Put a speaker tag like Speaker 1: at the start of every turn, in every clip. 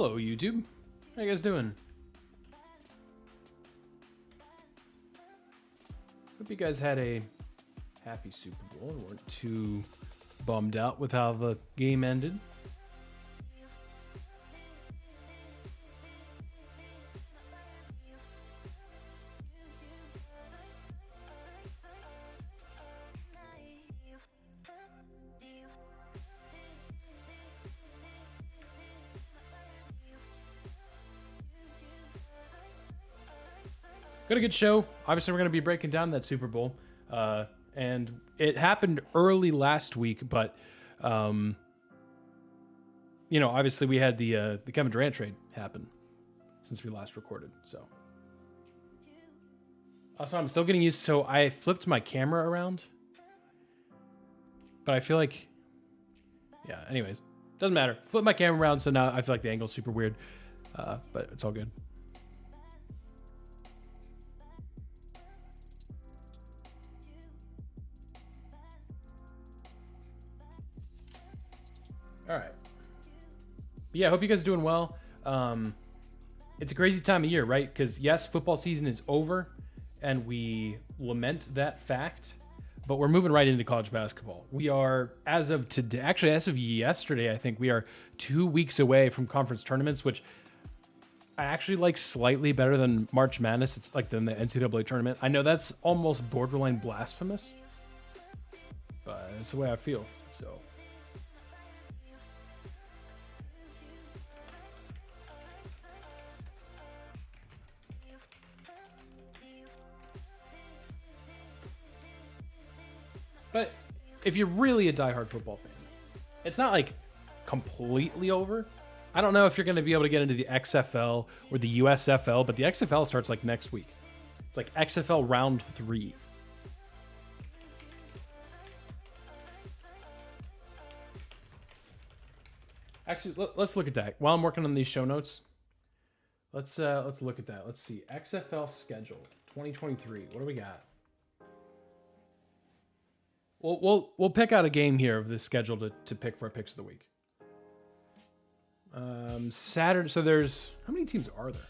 Speaker 1: Hello, YouTube. How you guys doing? Hope you guys had a happy Super Bowl and weren't too bummed out with how the game ended. Got a good show. Obviously, we're going to be breaking down that Super Bowl. And it happened early last week, but, you know, obviously we had the Kevin Durant trade happen since we last recorded. So, also, I'm still getting used. So I flipped my camera around, but I feel like, yeah, anyways, doesn't matter. Flip my camera around. So now I feel like the angle's super weird, but it's all good. All right. But yeah, I hope you guys are doing well. It's a crazy time of year, right? Because yes, football season is over, and we lament that fact. But we're moving right into college basketball. We are, as of today, actually as of yesterday, I think we are 2 weeks away from conference tournaments, which I actually like slightly better than March Madness. It's like than the NCAA tournament. I know that's almost borderline blasphemous, but it's the way I feel. So. But if you're really a diehard football fan, it's not like completely over. I don't know if you're going to be able to get into the XFL or the USFL, but the XFL starts like next week. It's like XFL round 3. Actually, let's look at that while I'm working on these show notes. Let's look at that. Let's see. XFL schedule 2023. What do we got? We'll pick out a game here of this schedule to pick for our picks of the week. Saturday. So there's how many teams are there?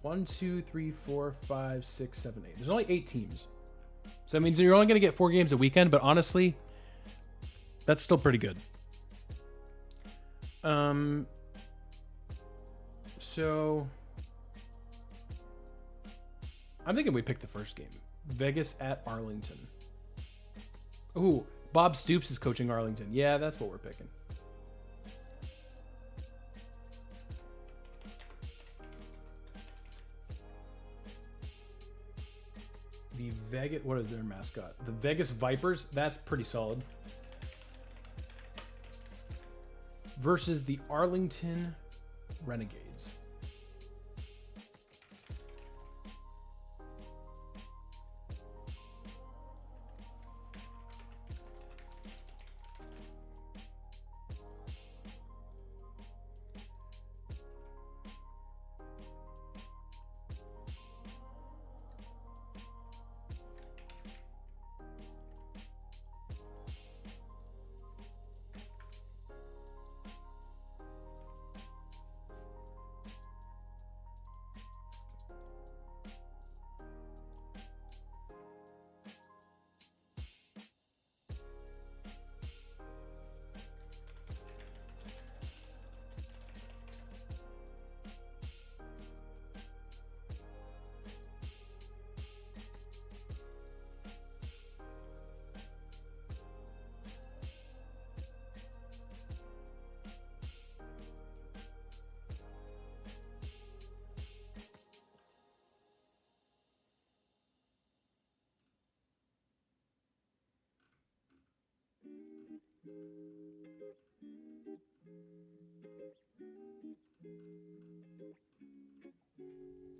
Speaker 1: 1, 2, 3, 4, 5, 6, 7, 8. There's only 8 teams. So that means you're only going to get 4 games a weekend. But honestly, that's still pretty good. So I'm thinking we pick the first game. Vegas at Arlington. Ooh, Bob Stoops is coaching Arlington. Yeah, that's what we're picking. The Vegas, what is their mascot? The Vegas Vipers. That's pretty solid. Versus the Arlington Renegades.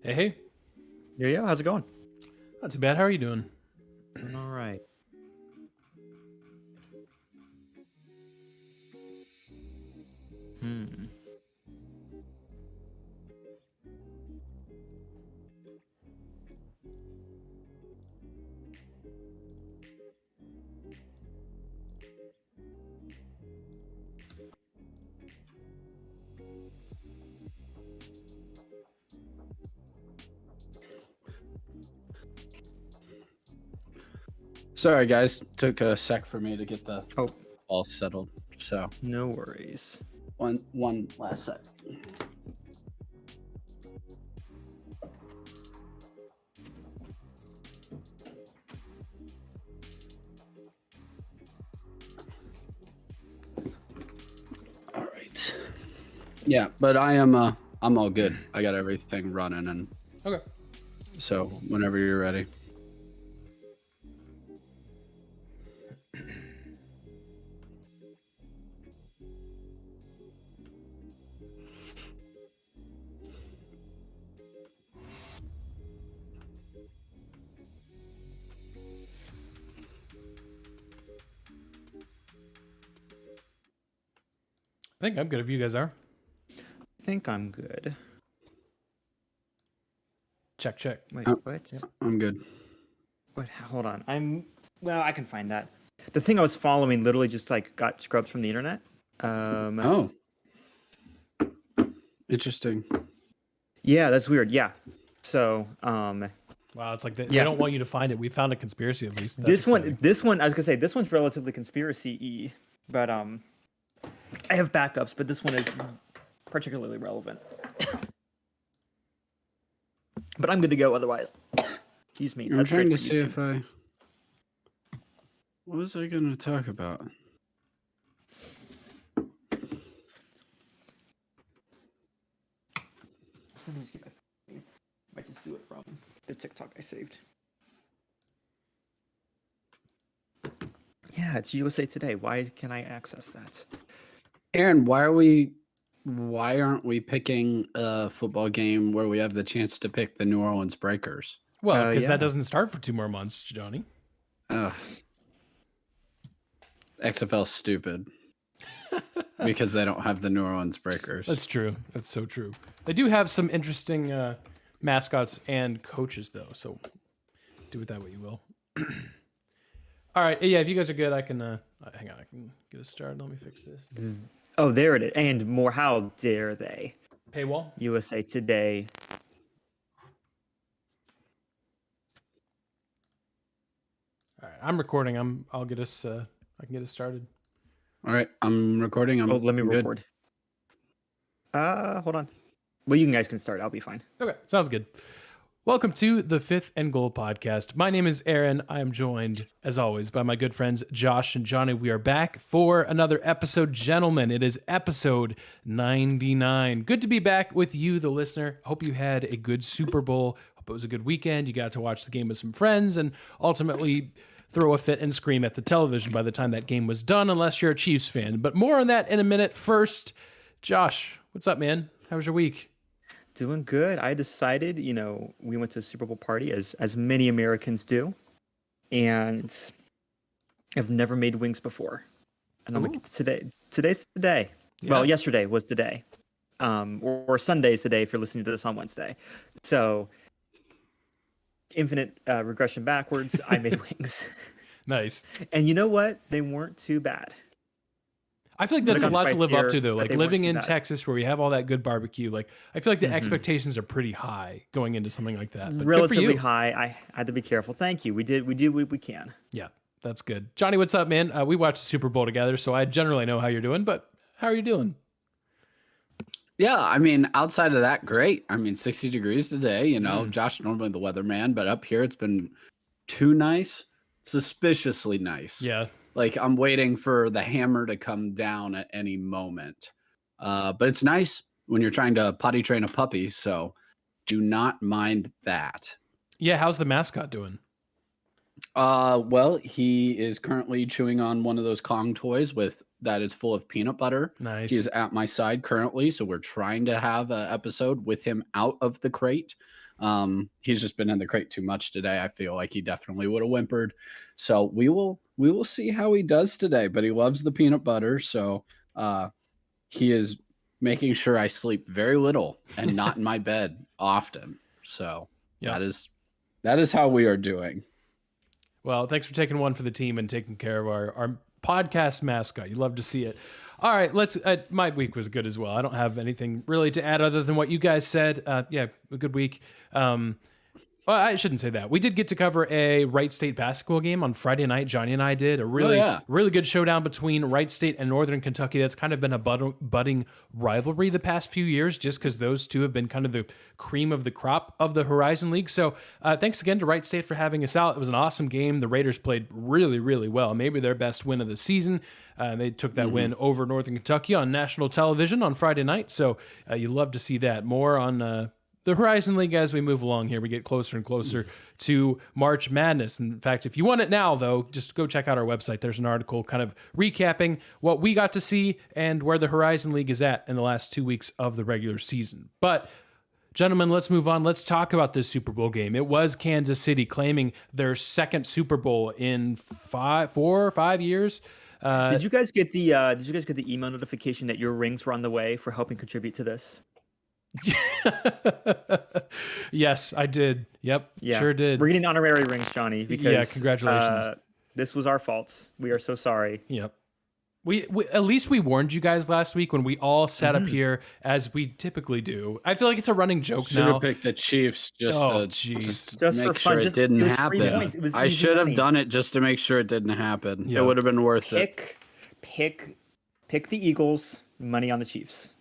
Speaker 1: Hey.
Speaker 2: Yeah. How's it going?
Speaker 1: Not too bad. How are you doing?
Speaker 2: All right.
Speaker 3: Sorry, guys. Took a sec for me to get the
Speaker 2: Oh,
Speaker 3: all settled. So
Speaker 2: no worries.
Speaker 3: one last sec. All right. Yeah, but I'm all good. I got everything running, and
Speaker 1: Okay.
Speaker 3: so whenever you're ready.
Speaker 1: I think I'm good if you guys are.
Speaker 2: I think I'm good.
Speaker 1: Check, check.
Speaker 2: Wait,
Speaker 3: Oh.
Speaker 2: what?
Speaker 3: I'm good.
Speaker 2: Wait, hold on. Well, I can find that. The thing I was following literally just like got scrubbed from the internet.
Speaker 3: Oh, interesting.
Speaker 2: Yeah, that's weird. Yeah. So,
Speaker 1: Wow, it's like they
Speaker 2: Yeah.
Speaker 1: don't want you to find it. We found a conspiracy at least. That's
Speaker 2: this
Speaker 1: exciting.
Speaker 2: one, I was gonna say this one's relatively conspiracy-y, but I have backups, but this one is particularly relevant. But I'm good to go otherwise. Excuse me.
Speaker 3: I'm
Speaker 2: that's
Speaker 3: trying
Speaker 2: great
Speaker 3: to
Speaker 2: for
Speaker 3: see
Speaker 2: YouTube.
Speaker 3: if I. What was I going to talk about?
Speaker 2: Let me just get my phone. Might just do it from the TikTok I saved. Yeah, it's USA Today. Why can I access that?
Speaker 3: Aaron, why aren't we picking a football game where we have the chance to pick the New Orleans Breakers?
Speaker 1: Well, because
Speaker 2: Yeah.
Speaker 1: that doesn't start for 2 more months, Johnny.
Speaker 3: Ugh. XFL's stupid. Because they don't have the New Orleans Breakers.
Speaker 1: That's true. That's so true. They do have some interesting mascots and coaches, though. So do with that what you will. All right. Yeah, if you guys are good, I can. Hang on. I can get us started. Let me fix this.
Speaker 2: Oh, there it is. And more. How dare they?
Speaker 1: Paywall.
Speaker 2: USA Today.
Speaker 1: All right. I'm recording. I'll get us. I can get us started.
Speaker 3: All right, I'm recording.
Speaker 2: Oh, let me
Speaker 3: I'm good.
Speaker 2: record. Hold on. Well, you guys can start. I'll be fine.
Speaker 1: Okay. Sounds good. Welcome to the Fifth and Goal podcast. My name is Aaron. I am joined, as always, by my good friends Josh and Johnny. We are back for another episode, gentlemen. It is episode 99. Good to be back with you, the listener. Hope you had a good Super Bowl. Hope it was a good weekend. You got to watch the game with some friends and ultimately throw a fit and scream at the television by the time that game was done, unless you're a Chiefs fan. But more on that in a minute. First, Josh, what's up, man? How was your week?
Speaker 2: Doing good. I decided, we went to a Super Bowl party as many Americans do, and I've never made wings before. And I'm like, today's the day.
Speaker 1: Yeah.
Speaker 2: Well, yesterday was the day. Or Sunday's the day if you're listening to this on Wednesday. So infinite regression backwards, I made wings.
Speaker 1: Nice.
Speaker 2: And you know what? They weren't too bad.
Speaker 1: I feel like that's a
Speaker 2: They're
Speaker 1: lot to live up to,
Speaker 2: spicier,
Speaker 1: though.
Speaker 2: but
Speaker 1: Like
Speaker 2: they weren't
Speaker 1: living
Speaker 2: too
Speaker 1: in
Speaker 2: bad.
Speaker 1: Texas, where we have all that good barbecue. Like I feel like the
Speaker 2: Mhm.
Speaker 1: expectations are pretty high going into something like that. But good for
Speaker 2: Relatively
Speaker 1: you.
Speaker 2: high. I had to be careful. Thank you. We did what we can.
Speaker 1: Yeah, that's good. Johnny, what's up, man? We watched the Super Bowl together, so I generally know how you're doing. But how are you doing?
Speaker 3: Yeah, I mean, outside of that, great. I mean, 60 degrees today. Josh normally the weatherman, but up here it's been too nice, suspiciously nice.
Speaker 1: Yeah,
Speaker 3: Like I'm waiting for the hammer to come down at any moment. But it's nice when you're trying to potty train a puppy, so do not mind that.
Speaker 1: yeah. How's the mascot doing?
Speaker 3: Well, he is currently chewing on one of those Kong toys that is full of peanut butter.
Speaker 1: Nice.
Speaker 3: He is at my side currently, so we're trying to have an episode with him out of the crate. He's just been in the crate too much today. I feel like he definitely would have whimpered. So we will see how he does today, but he loves the peanut butter, so he is making sure I sleep very little and not in my bed often. So
Speaker 1: Yeah.
Speaker 3: that is how we are doing.
Speaker 1: Well, thanks for taking one for the team and taking care of our podcast mascot. You love to see it. All right, let's. My week was good as well. I don't have anything really to add other than what you guys said. Yeah, a good week. Well, I shouldn't say that. We did get to cover a Wright State basketball game on Friday night. Johnny and I did a really good showdown between Wright State and Northern Kentucky. That's kind of been a budding rivalry the past few years, just because those two have been kind of the cream of the crop of the Horizon League. So thanks again to Wright State for having us out. It was an awesome game. The Raiders played really, really well. Maybe their best win of the season. They took that win over Northern Kentucky on national television on Friday night. So you love to see that. More on the Horizon League as we move along here. We get closer and closer to March Madness. In fact, if you want it now, though, just go check out our website. There's an article kind of recapping what we got to see and where the Horizon League is at in the last 2 weeks of the regular season. But gentlemen, let's move on. Let's talk about this Super Bowl game. It was Kansas City claiming their second Super Bowl in 4 or 5 years.
Speaker 2: Did you guys get the email notification that your rings were on the way for helping contribute to this?
Speaker 1: Yes, I did. Yep,
Speaker 2: Yeah,
Speaker 1: sure did.
Speaker 2: We're getting honorary rings, Johnny. Because
Speaker 1: congratulations.
Speaker 2: This was our faults. We are so sorry.
Speaker 1: Yep. We at least we warned you guys last week when we all sat up here as we typically do. I feel like it's a running joke
Speaker 3: Should
Speaker 1: now.
Speaker 3: have picked the Chiefs just
Speaker 2: Just
Speaker 3: to
Speaker 2: for
Speaker 3: make
Speaker 2: fun,
Speaker 3: sure
Speaker 2: just-
Speaker 3: it didn't
Speaker 2: it was 3
Speaker 3: happen.
Speaker 2: points. It was
Speaker 3: I
Speaker 2: easy
Speaker 3: should have
Speaker 2: money.
Speaker 3: done it just to make sure it didn't happen.
Speaker 1: Yeah.
Speaker 3: It would have been worth it.
Speaker 2: Pick the Eagles. Money on the Chiefs.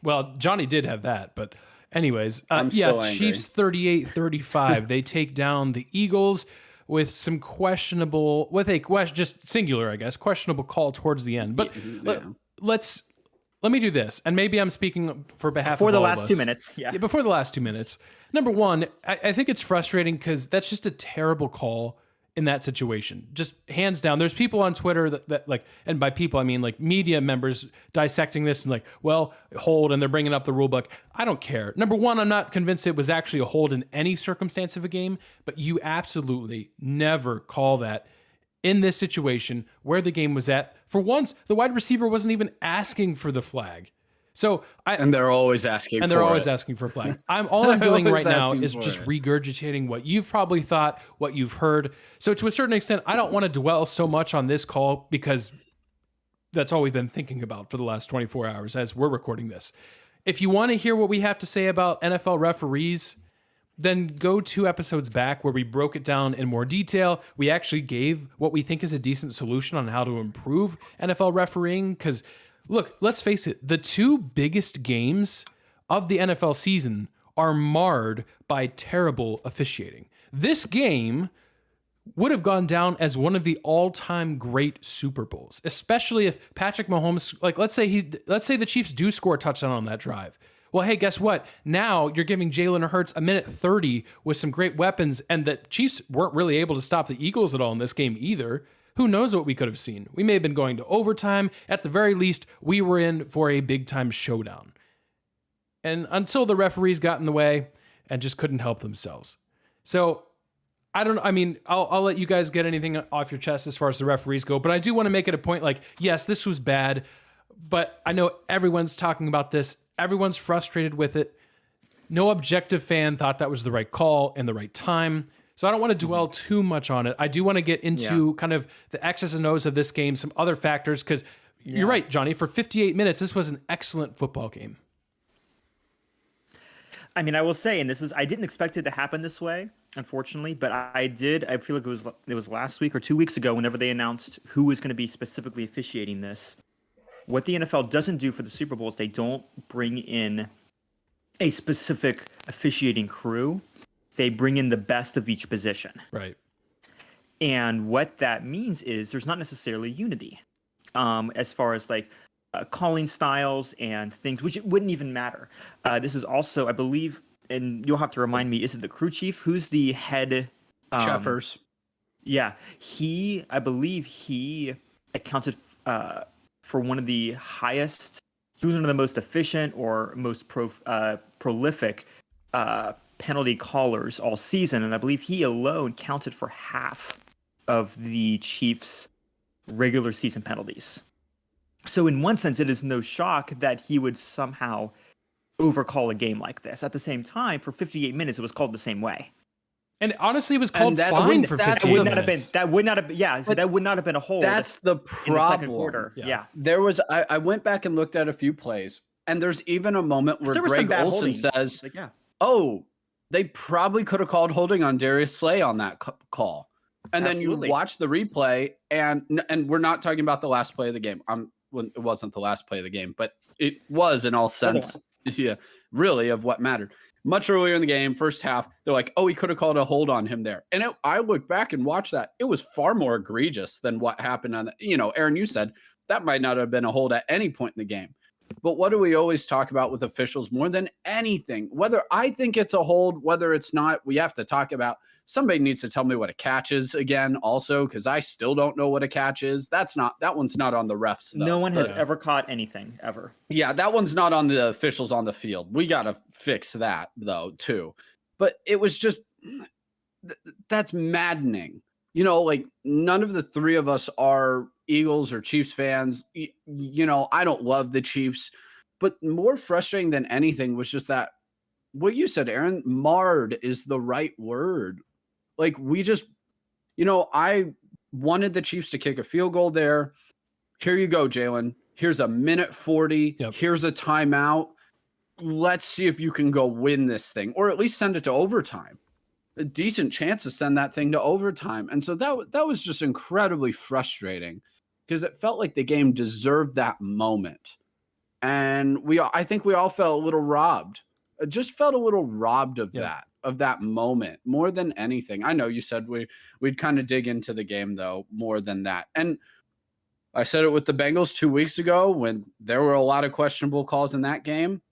Speaker 1: Well, Johnny did have that, but anyways,
Speaker 3: I'm still angry.
Speaker 1: Chiefs 38-35. They take down the Eagles with some questionable, just singular, I guess, questionable call towards the end. But let me do this, and maybe I'm speaking for behalf
Speaker 2: For
Speaker 1: of
Speaker 2: the
Speaker 1: all
Speaker 2: last
Speaker 1: of us.
Speaker 2: 2 minutes. Yeah.
Speaker 1: Before the last 2 minutes. Number one, I think it's frustrating because that's just a terrible call in that situation. Just hands down. There's people on Twitter that like, and by people I mean like media members dissecting this and like, well, hold, and they're bringing up the rule book. I don't care. Number one, I'm not convinced it was actually a hold in any circumstance of a game, but you absolutely never call that in this situation where the game was at. For once, the wide receiver wasn't even asking for the flag. So
Speaker 3: And they're always asking
Speaker 1: and
Speaker 3: for
Speaker 1: they're always
Speaker 3: it.
Speaker 1: asking for a flag. All I'm doing right
Speaker 3: always
Speaker 1: now
Speaker 3: asking
Speaker 1: is
Speaker 3: for
Speaker 1: just
Speaker 3: it.
Speaker 1: regurgitating what you've probably thought, what you've heard. So to a certain extent, I don't want to dwell so much on this call because that's all we've been thinking about for the last 24 hours as we're recording this. If you want to hear what we have to say about NFL referees, then go 2 episodes back where we broke it down in more detail. We actually gave what we think is a decent solution on how to improve NFL refereeing because look, let's face it, the 2 biggest games of the NFL season are marred by terrible officiating. This game would have gone down as one of the all-time great Super Bowls, especially if Patrick Mahomes, like let's say the Chiefs do score a touchdown on that drive. Well, hey, guess what? Now you're giving Jalen Hurts a minute 30 with some great weapons, and the Chiefs weren't really able to stop the Eagles at all in this game either. Who knows what we could have seen? We may have been going to overtime. At the very least, we were in for a big-time showdown. And until the referees got in the way and just couldn't help themselves. So, I'll let you guys get anything off your chest as far as the referees go, but I do want to make it a point like, yes, this was bad, but I know everyone's talking about this. Everyone's frustrated with it. No objective fan thought that was the right call and the right time. So I don't want to dwell too much on it. I do want to get into kind of the X's and O's of this game, some other factors, because you're right, Johnny. For 58 minutes, this was an excellent football game.
Speaker 2: I mean, I will say, and I didn't expect it to happen this way, unfortunately, but I did. I feel like it was last week or 2 weeks ago whenever they announced who was going to be specifically officiating this. What the NFL doesn't do for the Super Bowl is they don't bring in a specific officiating crew. They bring in the best of each position.
Speaker 1: Right.
Speaker 2: And what that means is there's not necessarily unity as far as like calling styles and things, which it wouldn't even matter. This is also, I believe, and you'll have to remind me, is it the crew chief? Who's the head?
Speaker 3: Cheffers.
Speaker 2: Yeah. I believe he accounted for one of the highest, he was one of the most efficient or most prolific penalty callers all season, and I believe he alone counted for half of the Chiefs' regular season penalties. So in one sense, it is no shock that he would somehow overcall a game like this. At the same time, for 58 minutes, it was called the same way.
Speaker 1: And honestly, it was called
Speaker 3: that's-
Speaker 1: fine for
Speaker 3: that's
Speaker 1: 58
Speaker 2: That would not
Speaker 1: minutes.
Speaker 2: have been. That would not have. Yeah, so that would not have been a hold.
Speaker 3: That's the
Speaker 2: in the second
Speaker 3: problem.
Speaker 2: quarter.
Speaker 1: Yeah.
Speaker 2: Yeah.
Speaker 3: There was I went back and looked at a few plays, and there's even a moment where
Speaker 2: There was some
Speaker 3: Greg
Speaker 2: bad
Speaker 3: Olson
Speaker 2: holding.
Speaker 3: says,
Speaker 2: Like, yeah.
Speaker 3: "Oh, they probably could have called holding on Darius Slay on that call. And
Speaker 2: Absolutely.
Speaker 3: then you watch the replay, and we're not talking about the last play of the game. It wasn't the last play of the game, but it was in all sense, yeah, really of what mattered. Much earlier in the game, first half, they're like, oh, he could have called a hold on him there. And I look back and watch that. It was far more egregious than what happened on the, Aaron, you said that might not have been a hold at any point in the game. But what do we always talk about with officials more than anything? Whether I think it's a hold, whether it's not, we have to talk about. Somebody needs to tell me what a catch is again, also, because I still don't know what a catch is. That one's not on the refs, though.
Speaker 2: No one has ever caught anything, ever.
Speaker 3: Yeah, that one's not on the officials on the field. We got to fix that, though, too. But it was just, that's maddening. Like none of the three of us are Eagles or Chiefs fans. I don't love the Chiefs, but more frustrating than anything was just that what you said, Aaron, marred is the right word. Like we just, I wanted the Chiefs to kick a field goal there. Here you go, Jalen. Here's a minute 40.
Speaker 1: Yep.
Speaker 3: Here's a timeout. Let's see if you can go win this thing, or at least send it to overtime. A decent chance to send that thing to overtime. And so that was just incredibly frustrating because it felt like the game deserved that moment. And I think we all felt a little robbed. It just felt a little robbed of that moment more than anything. I know you said we'd kind of dig into the game though, more than that. And I said it with the Bengals 2 weeks ago when there were a lot of questionable calls in that game.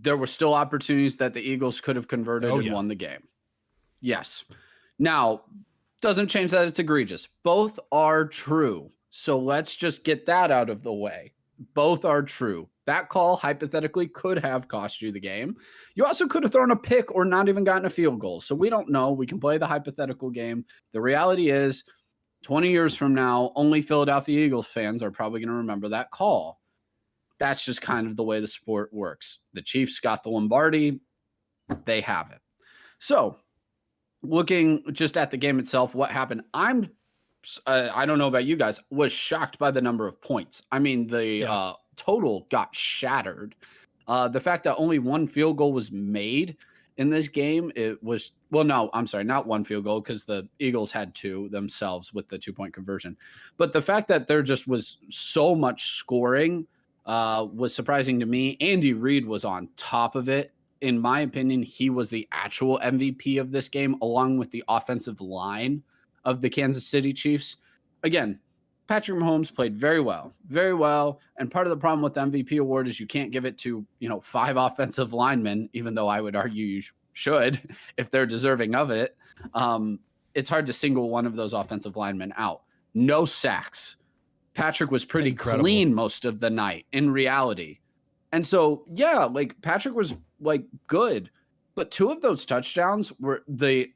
Speaker 3: There were still opportunities that the Eagles could have converted and won the game. Yes. Now, doesn't change that it's egregious. Both are true. So let's just get that out of the way. Both are true. That call hypothetically could have cost you the game. You also could have thrown a pick or not even gotten a field goal. So we don't know. We can play the hypothetical game. The reality is 20 years from now, only Philadelphia Eagles fans are probably going to remember that call. That's just kind of the way the sport works. The Chiefs got the Lombardi. They have it. So looking just at the game itself, what happened? I don't know about you guys, was shocked by the number of points. I mean, the total got shattered. The fact that only one field goal was made in this game, not one field goal because the Eagles had two themselves with the 2-point conversion. But the fact that there just was so much scoring was surprising to me. Andy Reid was on top of it. In my opinion, he was the actual MVP of this game, along with the offensive line of the Kansas City Chiefs. Again, Patrick Mahomes played very well. And part of the problem with the MVP award is you can't give it to, 5 offensive linemen, even though I would argue you should if they're deserving of it. It's hard to single one of those offensive linemen out. No sacks. Patrick was pretty clean most of the night in reality. And so, Patrick was good, but 2 of those touchdowns were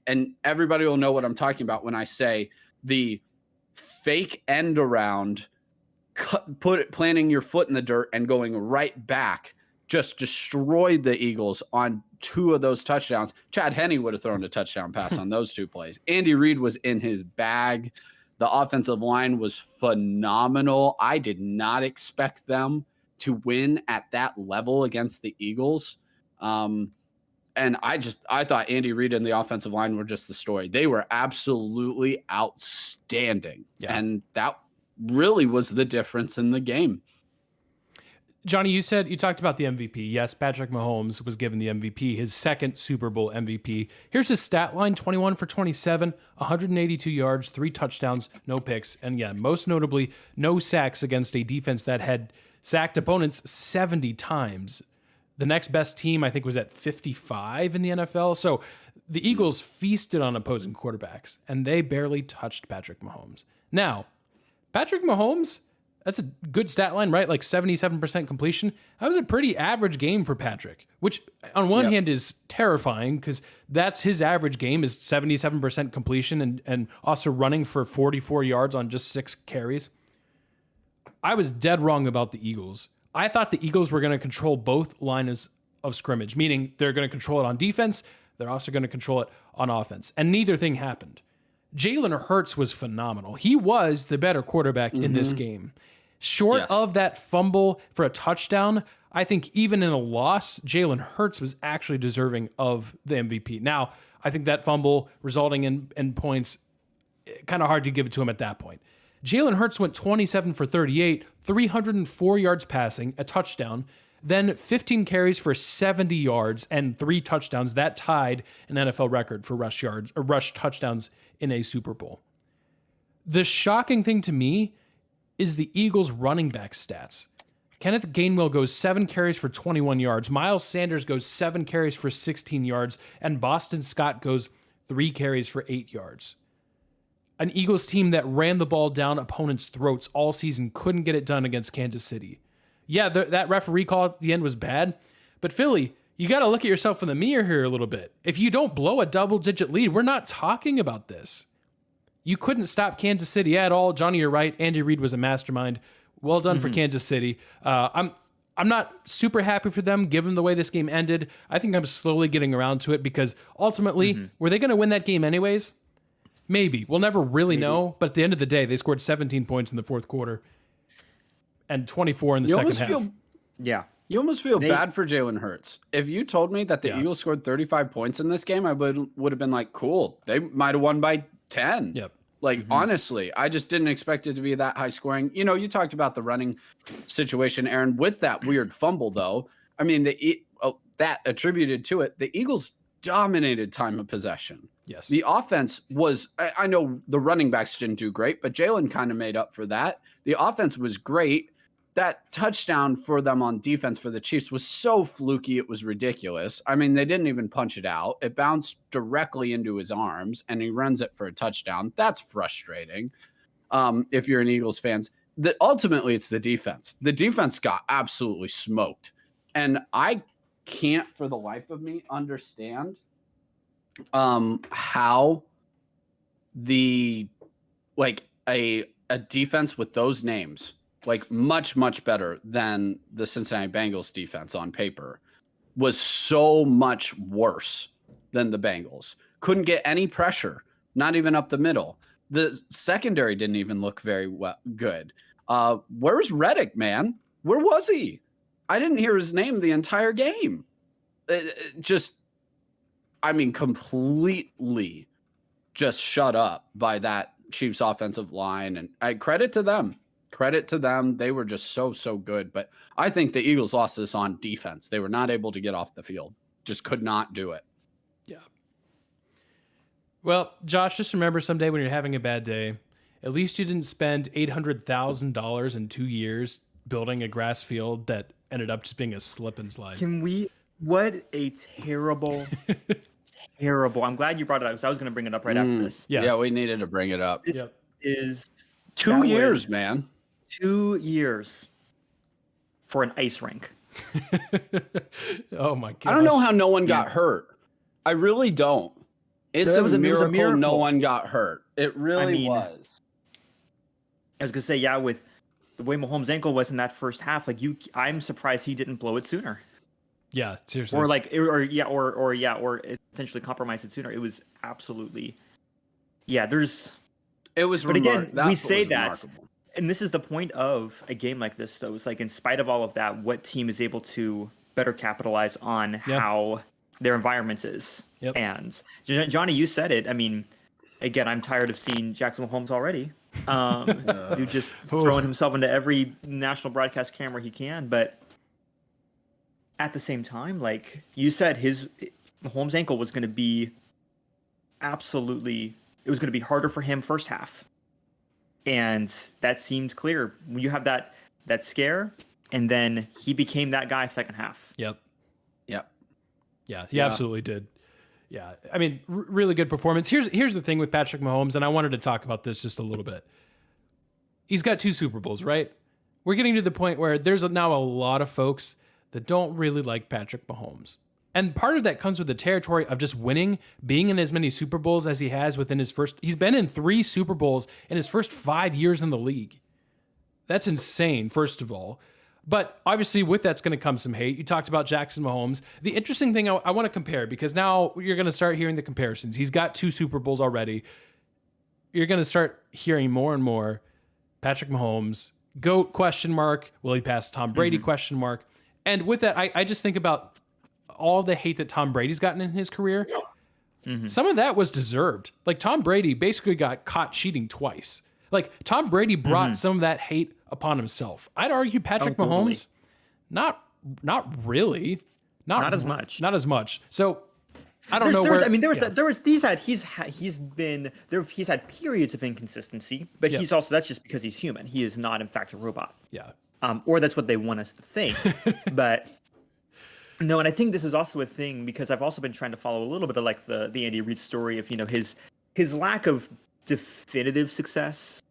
Speaker 3: and everybody will know what I'm talking about when I say the fake end around, planting your foot in the dirt and going right back, just destroyed the Eagles on 2 of those touchdowns. Chad Henne would have thrown a touchdown pass on those 2 plays. Andy Reid was in his bag. The offensive line was phenomenal. I did not expect them to win at that level against the Eagles. And I thought Andy Reid and the offensive line were just the story. They were absolutely outstanding. Yeah. And that really was the difference in the game.
Speaker 1: Johnny, you talked about the MVP. Yes, Patrick Mahomes was given the MVP, his second Super Bowl MVP. Here's his stat line: 21 for 27, 182 yards, 3 touchdowns, no picks. And most notably, no sacks against a defense that had sacked opponents 70 times. The next best team, I think, was at 55 in the NFL. So the Eagles feasted on opposing quarterbacks, and they barely touched Patrick Mahomes. Now, Patrick Mahomes, that's a good stat line, right? Like 77% completion. That was a pretty average game for Patrick, which on one hand is terrifying because that's his average game is 77% completion and also running for 44 yards on just 6 carries. I was dead wrong about the Eagles. I thought the Eagles were going to control both lines of scrimmage, meaning they're going to control it on defense. They're also going to control it on offense. And neither thing happened. Jalen Hurts was phenomenal. He was the better quarterback in this game. Short of that fumble for a touchdown, I think even in a loss, Jalen Hurts was actually deserving of the MVP. Now, I think that fumble resulting in points, kind of hard to give it to him at that point. Jalen Hurts went 27 for 38, 304 yards passing, a touchdown, then 15 carries for 70 yards and 3 touchdowns. That tied an NFL record for rush touchdowns in a Super Bowl. The shocking thing to me is the Eagles' running back stats. Kenneth Gainwell goes 7 carries for 21 yards. Miles Sanders goes 7 carries for 16 yards. And Boston Scott goes 3 carries for 8 yards. An Eagles team that ran the ball down opponents' throats all season couldn't get it done against Kansas City. Yeah, that referee call at the end was bad. But Philly, you got to look at yourself in the mirror here a little bit. If you don't blow a double-digit lead, we're not talking about this. You couldn't stop Kansas City at all. Johnny, you're right. Andy Reid was a mastermind. Well done for Kansas City. I'm not super happy for them given the way this game ended. I think I'm slowly getting around to it because ultimately, were they going to win that game anyways? Maybe. We'll never really know. But at the end of the day, they scored 17 points in the fourth quarter and 24 in the second half.
Speaker 3: You almost feel bad for Jalen Hurts. If you told me that the Eagles scored 35 points in this game, I would have been like, cool. They might have won by 10.
Speaker 1: Yep.
Speaker 3: Like, honestly, I just didn't expect it to be that high scoring. You know, you talked about the running situation, Aaron, with that weird fumble, though. I mean, that attributed to it, the Eagles dominated time of possession.
Speaker 1: Yes.
Speaker 3: The offense was, I know the running backs didn't do great, but Jalen kind of made up for that. The offense was great. That touchdown for them on defense for the Chiefs was so fluky, it was ridiculous. I mean, they didn't even punch it out. It bounced directly into his arms, and he runs it for a touchdown. That's frustrating if you're an Eagles fan. Ultimately, it's the defense. The defense got absolutely smoked. And I can't for the life of me understand how a defense with those names, like much better than the Cincinnati Bengals defense on paper, was so much worse than the Bengals. Couldn't get any pressure, not even up the middle. The secondary didn't even look very good. Where's Reddick, man? Where was he? I didn't hear his name the entire game. Completely just shut up by that Chiefs offensive line. And I credit to them. They were just so good. But I think the Eagles lost this on defense. They were not able to get off the field. Just could not do it.
Speaker 1: Yeah. Well, Josh, just remember someday when you're having a bad day, at least you didn't spend $800,000 in 2 years building a grass field that ended up just being a slip and slide.
Speaker 2: What a terrible, terrible. I'm glad you brought it up because I was going to bring it up right after this.
Speaker 3: Yeah, we needed to bring it up.
Speaker 2: This is
Speaker 3: 2 years, man.
Speaker 2: 2 years for an ice rink.
Speaker 1: Oh my god!
Speaker 3: I don't know how no one got hurt. I really don't. It's a miracle no one got hurt. It really was.
Speaker 2: I was gonna say, with the way Mahomes' ankle was in that first half, I'm surprised he didn't blow it sooner.
Speaker 1: Yeah, seriously.
Speaker 2: Or it potentially compromised it sooner. It was absolutely, It was. But again, we say that, and this is the point of a game like this. Though, it's like, in spite of all of that, what team is able to better capitalize on how their environment is.
Speaker 1: Yep.
Speaker 2: And Johnny, you said it. I mean, again, I'm tired of seeing Jackson Mahomes already. Dude just throwing himself into every national broadcast camera he can, but at the same time, like you said, Mahomes' ankle was going to be it was going to be harder for him first half. And that seemed clear. When you have that scare, and then he became that guy second half.
Speaker 1: Yep. Yeah, he absolutely did. Yeah, I mean, really good performance. Here's the thing with Patrick Mahomes, and I wanted to talk about this just a little bit. He's got 2 Super Bowls, right? We're getting to the point where there's now a lot of folks that don't really like Patrick Mahomes. And part of that comes with the territory of just winning, being in as many Super Bowls as he has within his first. He's been in 3 Super Bowls in his first 5 years in the league. That's insane, first of all. But obviously with that's going to come some hate. You talked about Jackson Mahomes. The interesting thing I want to compare, because now you're going to start hearing the comparisons. He's got 2 Super Bowls already. You're going to start hearing more and more Patrick Mahomes, GOAT, ? Will he pass Tom Brady, ? And with that, I just think about all the hate that Tom Brady's gotten in his career. Some of that was deserved. Like Tom Brady basically got caught cheating twice. Like Tom Brady brought some of that hate upon himself. I'd argue Patrick
Speaker 2: totally.
Speaker 1: Mahomes, not really,
Speaker 2: Not as much.
Speaker 1: not as much. So I don't know
Speaker 2: There's-
Speaker 1: where.
Speaker 2: I mean,
Speaker 1: yeah.
Speaker 2: he's had periods of inconsistency, but
Speaker 1: Yeah.
Speaker 2: he's also that's just because he's human. He is not, in fact, a robot.
Speaker 1: Yeah.
Speaker 2: Or that's what they want us to think. But no, and I think this is also a thing because I've also been trying to follow a little bit of like the Andy Reid story of his lack of definitive success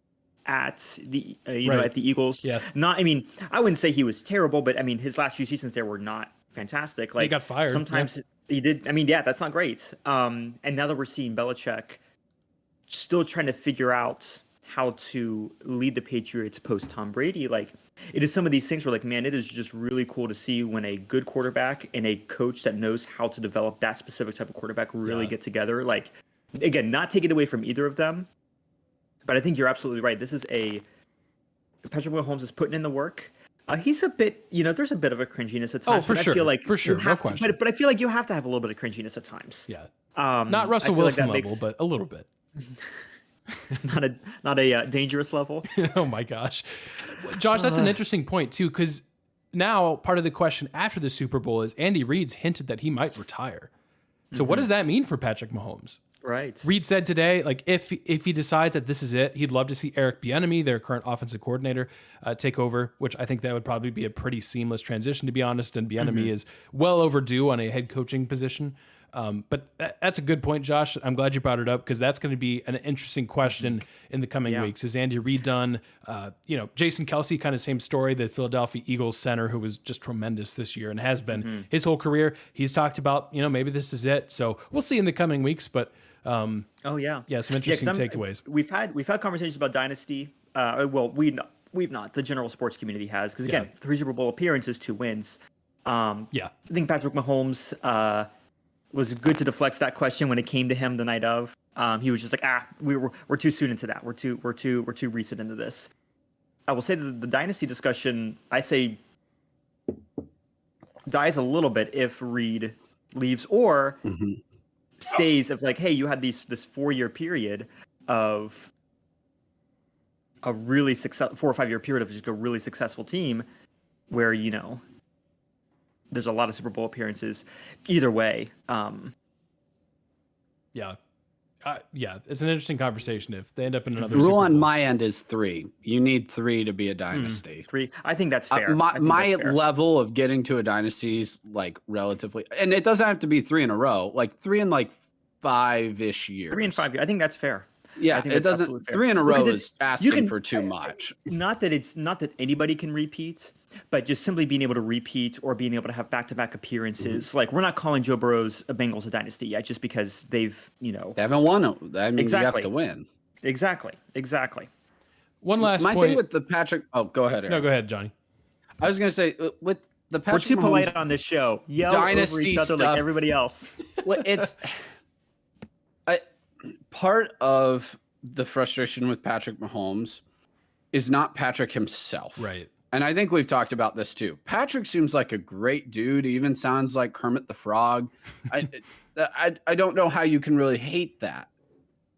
Speaker 2: at the
Speaker 1: Right.
Speaker 2: at the Eagles.
Speaker 1: Yeah.
Speaker 2: I mean, I wouldn't say he was terrible, but I mean his last few seasons there were not fantastic. Like
Speaker 1: got fired,
Speaker 2: Sometimes he did. I mean, yeah, that's not great. And now that we're seeing Belichick still trying to figure out how to lead the Patriots post Tom Brady, like it is some of these things where like, man, it is just really cool to see when a good quarterback and a coach that knows how to develop that specific type of quarterback really get together. Like, again, not take it away from either of them, but I think you're absolutely right. This is Patrick Mahomes is putting in the work. He's a bit, there's a bit of a cringiness at times.
Speaker 1: for
Speaker 2: but
Speaker 1: sure.
Speaker 2: I feel like
Speaker 1: For sure,
Speaker 2: you
Speaker 1: no
Speaker 2: have to,
Speaker 1: question.
Speaker 2: but I feel like you have to have a little bit of cringiness at times.
Speaker 1: Yeah.
Speaker 2: Not
Speaker 1: Not Russell Wilson level, but a little bit.
Speaker 2: not a dangerous level.
Speaker 1: Oh my gosh. Josh, that's an interesting point too, because now part of the question after the Super Bowl is Andy Reid's hinted that he might retire. So what does that mean for Patrick Mahomes?
Speaker 2: Right.
Speaker 1: Reid said today, like if he decides that this is it, he'd love to see Eric Bieniemy, their current offensive coordinator, take over, which I think that would probably be a pretty seamless transition, to be honest. And Bieniemy is well overdue on a head coaching position. But that's a good point, Josh. I'm glad you brought it up because that's going to be an interesting question in the coming weeks. Is Andy Reid done? Jason Kelsey, kind of same story, the Philadelphia Eagles center who was just tremendous this year and has been his whole career. He's talked about, maybe this is it. So we'll see in the coming weeks, but some interesting takeaways.
Speaker 2: We've had conversations about dynasty. Well, we've not. The general sports community has, because again, 3 Super Bowl appearances, 2 wins. I think Patrick Mahomes was good to deflect that question when it came to him the night of. He was just like, we're too soon into that. We're too recent into this. I will say that the dynasty discussion, I say, dies a little bit if Reid leaves or stays. Of like, hey, you had this 4-year period of a really 4 or 5 year period of just a really successful team, where there's a lot of Super Bowl appearances. Either way,
Speaker 1: it's an interesting conversation if they end up in another
Speaker 3: Rule
Speaker 1: Super
Speaker 3: on
Speaker 1: Bowl.
Speaker 3: my end is 3. You need 3 to be a dynasty.
Speaker 2: 3. I think that's fair.
Speaker 3: My level of getting to a dynasty is like relatively, and it doesn't have to be 3 in a row, like 3 in like 5-ish years.
Speaker 2: 3 and 5 years. I think that's fair.
Speaker 3: Yeah,
Speaker 2: I think
Speaker 3: it
Speaker 2: that's
Speaker 3: doesn't.
Speaker 2: absolutely fair.
Speaker 3: 3 in a row
Speaker 2: Because
Speaker 3: is asking for too much.
Speaker 2: Not that anybody can repeat, but just simply being able to repeat or being able to have back-to-back appearances. Like, we're not calling Joe Burrow's Bengals a dynasty yet, just because they've,
Speaker 3: They haven't won. I mean, you have
Speaker 2: Exactly.
Speaker 3: to win.
Speaker 2: Exactly.
Speaker 1: One last
Speaker 3: My
Speaker 1: point.
Speaker 3: thing with the Patrick. Oh, go ahead, Aaron.
Speaker 1: No, go ahead, Johnny.
Speaker 3: I was gonna say with the Patrick.
Speaker 2: We're too
Speaker 3: Mahomes,
Speaker 2: polite on this show. Yell over
Speaker 3: Dynasty
Speaker 2: each other
Speaker 3: stuff.
Speaker 2: like everybody else.
Speaker 3: Well, it's part of the frustration with Patrick Mahomes is not Patrick himself.
Speaker 1: Right.
Speaker 3: And I think we've talked about this too. Patrick seems like a great dude. He even sounds like Kermit the Frog. I don't know how you can really hate that.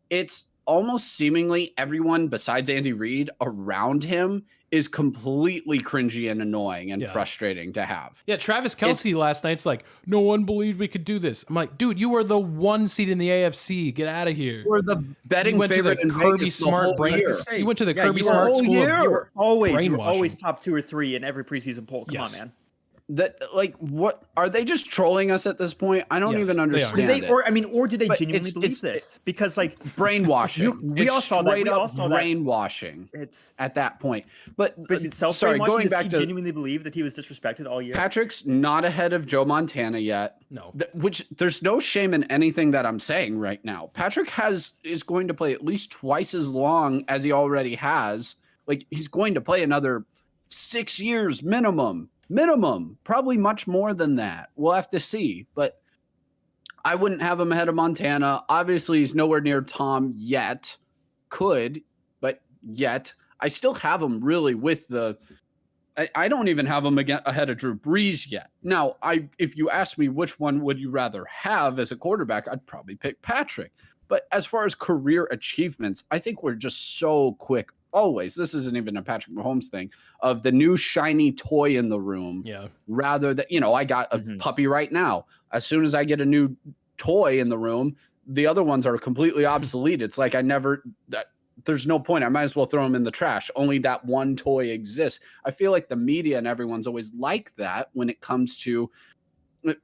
Speaker 3: It's almost seemingly everyone besides Andy Reid around him is completely cringy and annoying and frustrating to have.
Speaker 1: Yeah, Travis Kelce last night's like, no one believed we could do this. I'm like, dude, you were the 1 seed in the AFC. Get out of here.
Speaker 3: We're the betting
Speaker 1: You went to the
Speaker 3: favorite in
Speaker 1: Kirby
Speaker 3: Vegas the
Speaker 1: Smart
Speaker 3: whole
Speaker 1: brain.
Speaker 3: year.
Speaker 1: You went to the
Speaker 2: Yeah,
Speaker 1: Kirby
Speaker 2: you were-
Speaker 1: Smart
Speaker 3: Oh,
Speaker 1: school.
Speaker 3: yeah.
Speaker 2: You were always
Speaker 1: Brainwashing.
Speaker 2: top 2 or 3 in every preseason poll. Come
Speaker 1: Yes.
Speaker 2: on, man.
Speaker 3: That like what are they just trolling us at this point? I don't
Speaker 1: Yes,
Speaker 3: even
Speaker 1: they are.
Speaker 3: understand
Speaker 2: Do they,
Speaker 3: it.
Speaker 2: or do they
Speaker 3: But
Speaker 2: genuinely believe
Speaker 3: it's-
Speaker 2: this? Because like
Speaker 3: Brainwashing.
Speaker 2: we
Speaker 3: It's
Speaker 2: all saw that.
Speaker 3: straight
Speaker 2: We all
Speaker 3: up
Speaker 2: saw that.
Speaker 3: brainwashing
Speaker 2: it's
Speaker 3: at that point. But
Speaker 2: is it self
Speaker 3: sorry, going back
Speaker 2: he
Speaker 3: to
Speaker 2: genuinely believe that he was disrespected all year?
Speaker 3: Patrick's not ahead of Joe Montana yet.
Speaker 1: No.
Speaker 3: Which there's no shame in anything that I'm saying right now. Patrick is going to play at least twice as long as he already has. Like he's going to play another 6 years minimum, probably much more than that. We'll have to see, but I wouldn't have him ahead of Montana. Obviously, he's nowhere near Tom yet. Could, but yet I still have him really with the. I don't even have him ahead of Drew Brees yet. Now, if you ask me which one would you rather have as a quarterback, I'd probably pick Patrick. But as far as career achievements, I think we're just so quick. Always, this isn't even a Patrick Mahomes thing, of the new shiny toy in the room.
Speaker 1: Yeah.
Speaker 3: Rather than, I got a puppy right now. As soon as I get a new toy in the room, the other ones are completely obsolete. It's like there's no point. I might as well throw them in the trash. Only that one toy exists. I feel like the media and everyone's always like that when it comes to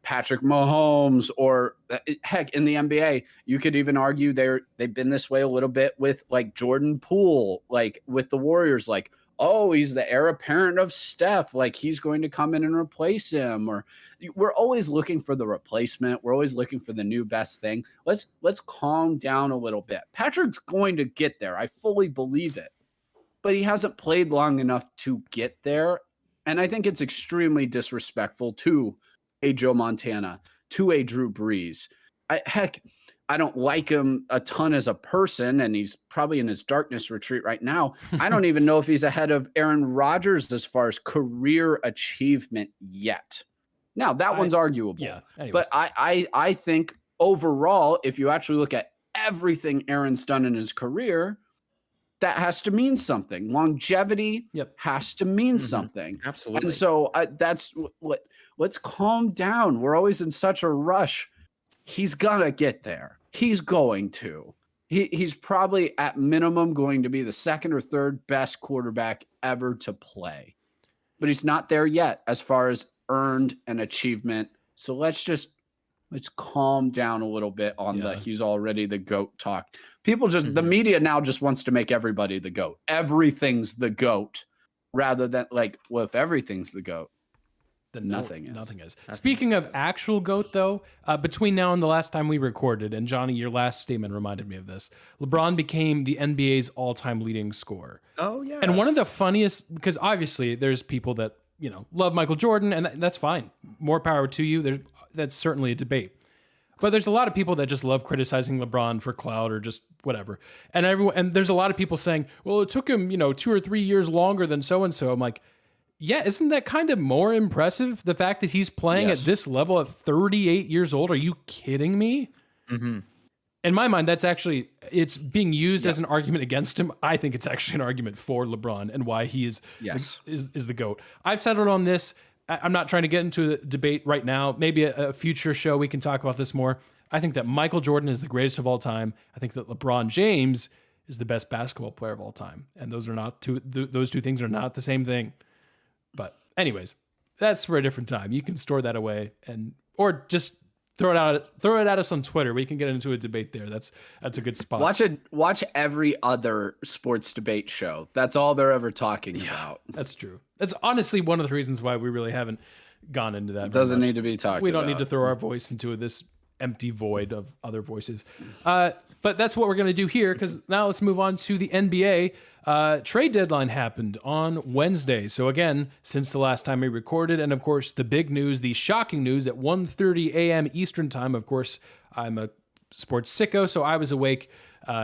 Speaker 3: Patrick Mahomes, or heck, in the NBA, you could even argue they've been this way a little bit with like Jordan Poole, like with the Warriors, like, oh, he's the heir apparent of Steph, like he's going to come in and replace him. Or we're always looking for the replacement. We're always looking for the new best thing. Let's calm down a little bit. Patrick's going to get there. I fully believe it, but he hasn't played long enough to get there. And I think it's extremely disrespectful to a Joe Montana, to a Drew Brees. I don't like him a ton as a person, and he's probably in his darkness retreat right now. I don't even know if he's ahead of Aaron Rodgers as far as career achievement yet. Now, that one's arguable.
Speaker 1: Yeah. Anyways.
Speaker 3: But I think overall, if you actually look at everything Aaron's done in his career, that has to mean something. Longevity has to mean something.
Speaker 2: Absolutely.
Speaker 3: And so that's what. Let's calm down. We're always in such a rush. He's gonna get there. He's going to. He's probably at minimum going to be the second or third best quarterback ever to play. But he's not there yet as far as earned an achievement. So let's calm down a little bit on the he's already the GOAT talk. People the media now just wants to make everybody the GOAT. Everything's the GOAT, rather than like, well, if everything's the GOAT, then nothing is.
Speaker 1: Speaking of actual GOAT, though, between now and the last time we recorded, and Johnny, your last statement reminded me of this, LeBron became the NBA's all-time leading scorer.
Speaker 2: Oh, yeah.
Speaker 1: And one of the funniest, because obviously there's people that, love Michael Jordan, and that's fine. More power to you. That's certainly a debate. But there's a lot of people that just love criticizing LeBron for clout or just whatever. And there's a lot of people saying, well, it took him, 2 or 3 years longer than so-and-so. I'm like, yeah, isn't that kind of more impressive? The fact that he's playing at this level at 38 years old. Are you kidding me? Mm-hmm. In my mind, it's being used as an argument against him. I think it's actually an argument for LeBron and why he is the GOAT. I've settled on this. I'm not trying to get into a debate right now. Maybe a future show we can talk about this more. I think that Michael Jordan is the greatest of all time. I think that LeBron James is the best basketball player of all time. And those two things are not the same thing. But anyways, that's for a different time. You can store that away or just throw it at us on Twitter. We can get into a debate there. That's a good spot.
Speaker 3: Watch every other sports debate show. That's all they're ever talking about.
Speaker 1: That's true. That's honestly one of the reasons why we really haven't gone into that.
Speaker 3: It doesn't need to be talked about.
Speaker 1: We don't need to throw our voice into this empty void of other voices. But that's what we're going to do here, because now let's move on to the NBA. Trade deadline happened on Wednesday. So again, since the last time we recorded, and of course the big news, the shocking news at 1:30 a.m. Eastern time. Of course, I'm a sports sicko, so I was awake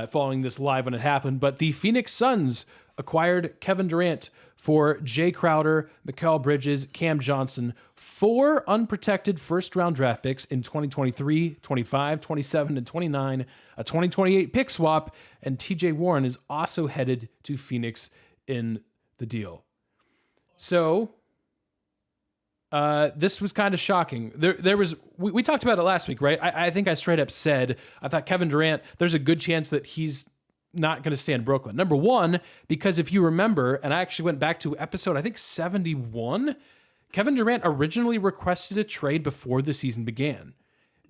Speaker 1: following this live when it happened. But the Phoenix Suns acquired Kevin Durant for Jay Crowder, Mikal Bridges, Cam Johnson, 4 unprotected first-round draft picks in 2023, 25, 27, and 29, a 2028 pick swap, and TJ Warren is also headed to Phoenix in the deal. So this was kind of shocking. There was we talked about it last week, right? I think I straight up said I thought Kevin Durant, there's a good chance that he's not going to stay in Brooklyn. Number one, because if you remember, and I actually went back to episode, I think 71, Kevin Durant originally requested a trade before the season began.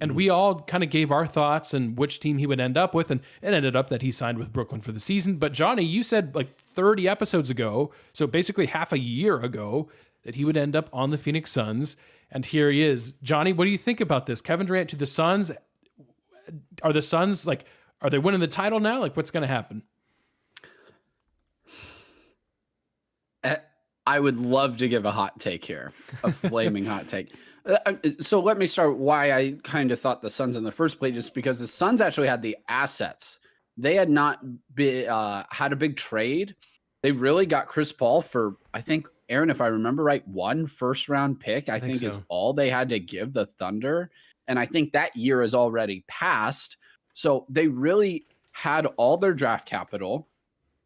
Speaker 1: And we all kind of gave our thoughts and which team he would end up with. And it ended up that he signed with Brooklyn for the season. But Johnny, you said like 30 episodes ago, so basically half a year ago, that he would end up on the Phoenix Suns. And here he is. Johnny, what do you think about this? Kevin Durant to the Suns. Are the Suns like, are they winning the title now? Like, what's going to happen?
Speaker 3: I would love to give a hot take here, a flaming hot take. So let me start why I kind of thought the Suns in the first place, just because the Suns actually had the assets. They had not had a big trade. They really got Chris Paul for, I think, Aaron, if I remember right, 1 first-round pick, I
Speaker 1: think
Speaker 3: think is
Speaker 1: so.
Speaker 3: all they had to give the Thunder. And I think that year is already passed. So they really had all their draft capital.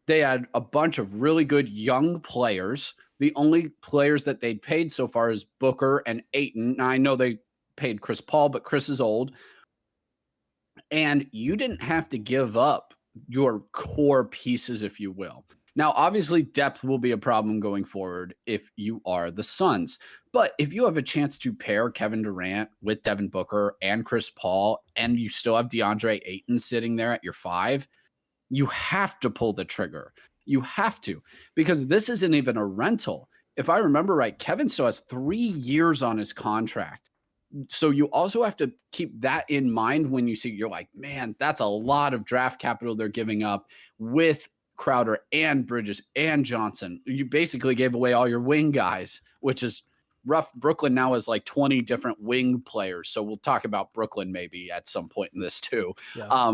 Speaker 3: They had a bunch of really good young players. The only players that they'd paid so far is Booker and Ayton. Now, I know they paid Chris Paul, but Chris is old. And you didn't have to give up your core pieces, if you will. Now, obviously, depth will be a problem going forward if you are the Suns. But if you have a chance to pair Kevin Durant with Devin Booker and Chris Paul, and you still have DeAndre Ayton sitting there at your 5, you have to pull the trigger. You have to, because this isn't even a rental. If I remember right, Kevin still has 3 years on his contract. So you also have to keep that in mind when you see, you're like, man, that's a lot of draft capital they're giving up with Crowder and Bridges and Johnson. You basically gave away all your wing guys, which is rough. Brooklyn now has like 20 different wing players. So we'll talk about Brooklyn maybe at some point in this too.
Speaker 1: Yeah.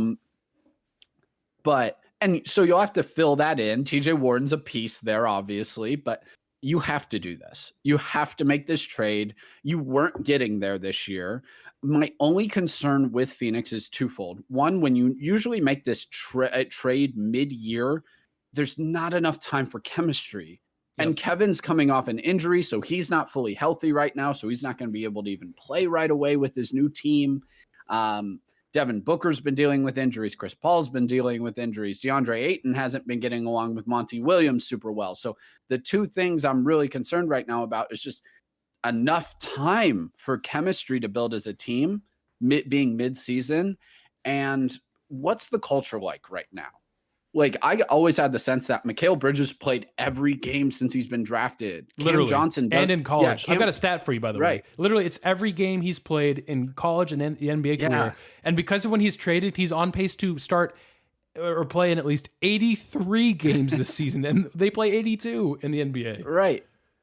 Speaker 3: And so you'll have to fill that in. TJ Warren's a piece there, obviously, but you have to do this. You have to make this trade. You weren't getting there this year. My only concern with Phoenix is twofold. One, when you usually make this trade mid-year, there's not enough time for chemistry.
Speaker 1: Yep.
Speaker 3: And Kevin's coming off an injury, so he's not fully healthy right now, so he's not going to be able to even play right away with his new team. Devin Booker's been dealing with injuries. Chris Paul's been dealing with injuries. DeAndre Ayton hasn't been getting along with Monty Williams super well. So the two things I'm really concerned right now about is just enough time for chemistry to build as a team, being mid-season. And what's the culture like right now? Like, I always had the sense that Mikal Bridges played every game since he's been drafted.
Speaker 1: Literally.
Speaker 3: Cam Johnson
Speaker 1: and in college.
Speaker 3: Yeah,
Speaker 1: I've got a stat for you, by the way. Literally, it's every game he's played in college and in the NBA career. And because of when he's traded, he's on pace to start or play in at least 83 games this season. And they play 82 in the NBA.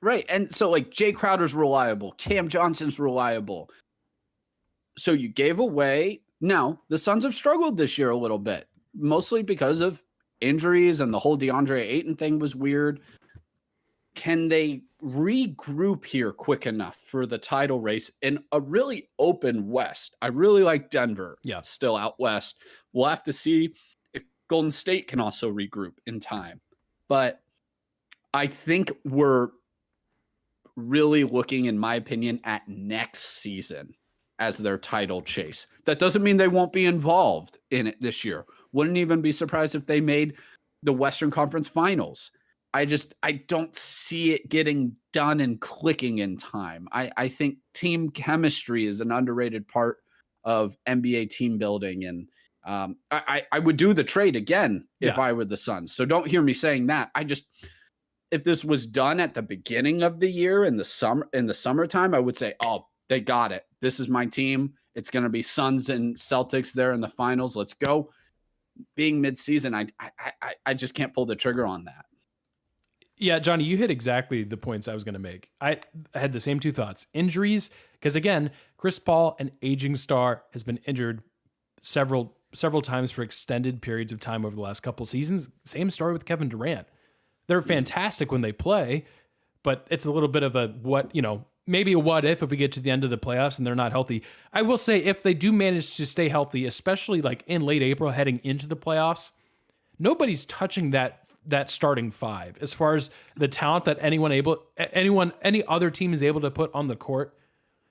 Speaker 3: Right. And so, like, Jay Crowder's reliable. Cam Johnson's reliable. So you gave away. Now, the Suns have struggled this year a little bit, mostly because of injuries, and the whole DeAndre Ayton thing was weird. Can they regroup here quick enough for the title race in a really open West? I really like Denver.
Speaker 1: Yeah.
Speaker 3: Still out West. We'll have to see if Golden State can also regroup in time. But I think we're really looking, in my opinion, at next season as their title chase. That doesn't mean they won't be involved in it this year. Wouldn't even be surprised if they made the Western Conference Finals. I don't see it getting done and clicking in time. I think team chemistry is an underrated part of NBA team building. And I would do the trade again if I were the Suns. So don't hear me saying that. If this was done at the beginning of the year in the summertime, I would say, oh, they got it. This is my team. It's going to be Suns and Celtics there in the finals. Let's go. Being mid-season, I just can't pull the trigger on that.
Speaker 1: Yeah, Johnny, you hit exactly the points I was going to make. I had the same two thoughts. Injuries, because again, Chris Paul, an aging star, has been injured several times for extended periods of time over the last couple seasons. Same story with Kevin Durant. They're fantastic when they play, but it's a little bit of a maybe a what if we get to the end of the playoffs and they're not healthy. I will say, if they do manage to stay healthy, especially like in late April heading into the playoffs, nobody's touching that starting 5 as far as the talent that any other team is able to put on the court.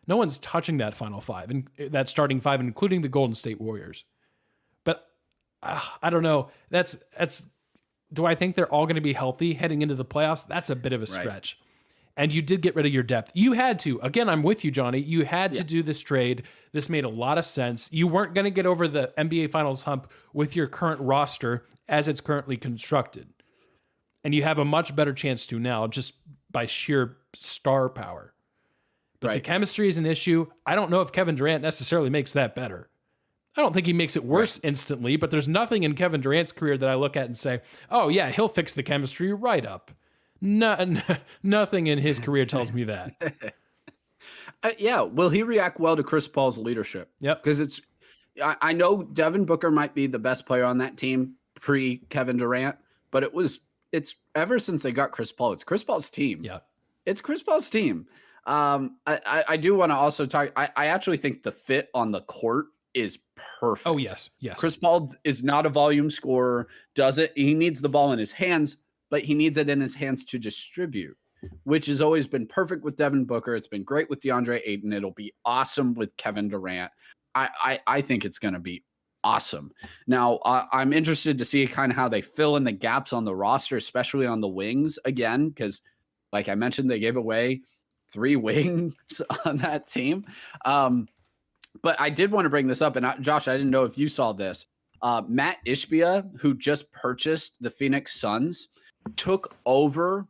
Speaker 1: No one's touching that final 5 and that starting 5, including the Golden State Warriors. But I don't know. That's do I think they're all going to be healthy heading into the playoffs? That's a bit of a stretch. Right. And you did get rid of your depth. You had to. Again, I'm with you, Johnny. You had to do this trade. This made a lot of sense. You weren't going to get over the NBA Finals hump with your current roster as it's currently constructed. And you have a much better chance to now just by sheer star power. But the chemistry is an issue. I don't know if Kevin Durant necessarily makes that better. I don't think he makes it worse instantly, but there's nothing in Kevin Durant's career that I look at and say, oh, yeah, he'll fix the chemistry right up. Nothing in his career tells me that.
Speaker 3: Will he react well to Chris Paul's leadership?
Speaker 1: Yep.
Speaker 3: Because I know Devin Booker might be the best player on that team pre Kevin Durant, but it's ever since they got Chris Paul, it's Chris Paul's team.
Speaker 1: Yeah.
Speaker 3: It's Chris Paul's team. I do want to also talk. I actually think the fit on the court is perfect.
Speaker 1: Oh, yes. Yes.
Speaker 3: Chris Paul is not a volume scorer. He needs the ball in his hands, but he needs it in his hands to distribute, which has always been perfect with Devin Booker. It's been great with DeAndre Ayton. It'll be awesome with Kevin Durant. I think it's going to be awesome. Now, I'm interested to see kind of how they fill in the gaps on the roster, especially on the wings again, because like I mentioned, they gave away 3 wings on that team. But I did want to bring this up, and Josh, I didn't know if you saw this. Matt Ishbia, who just purchased the Phoenix Suns, took over,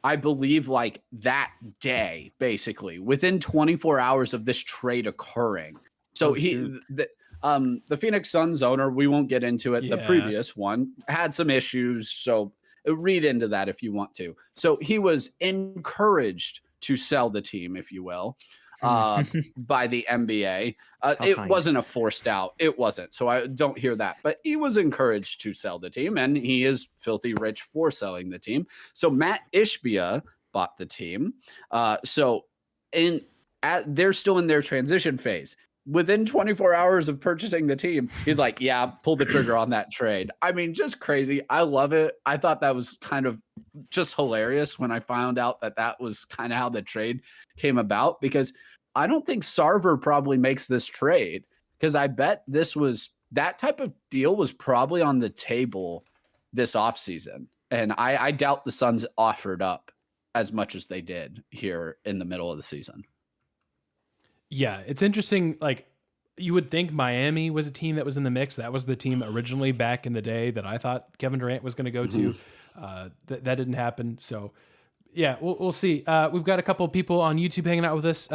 Speaker 3: I believe, like that day, basically, within 24 hours of this trade occurring. So the Phoenix Suns owner, we won't get into it.
Speaker 1: Yeah.
Speaker 3: The previous one had some issues, so read into that if you want to. So he was encouraged to sell the team, if you will, by the NBA. It wasn't a forced out. It wasn't. So I don't hear that. But he was encouraged to sell the team, and he is filthy rich for selling the team. So Matt Ishbia bought the team. They're still in their transition phase. Within 24 hours of purchasing the team, he's like, yeah, pull the trigger on that trade. I mean, just crazy. I love it. I thought that was kind of just hilarious when I found out that was kind of how the trade came about, because I don't think Sarver probably makes this trade, because I bet that type of deal was probably on the table this offseason. And I doubt the Suns offered up as much as they did here in the middle of the season.
Speaker 1: Yeah, it's interesting. Like, you would think Miami was a team that was in the mix. That was the team originally back in the day that I thought Kevin Durant was going to go to. That didn't happen. So, yeah, we'll see. We've got a couple of people on YouTube hanging out with us.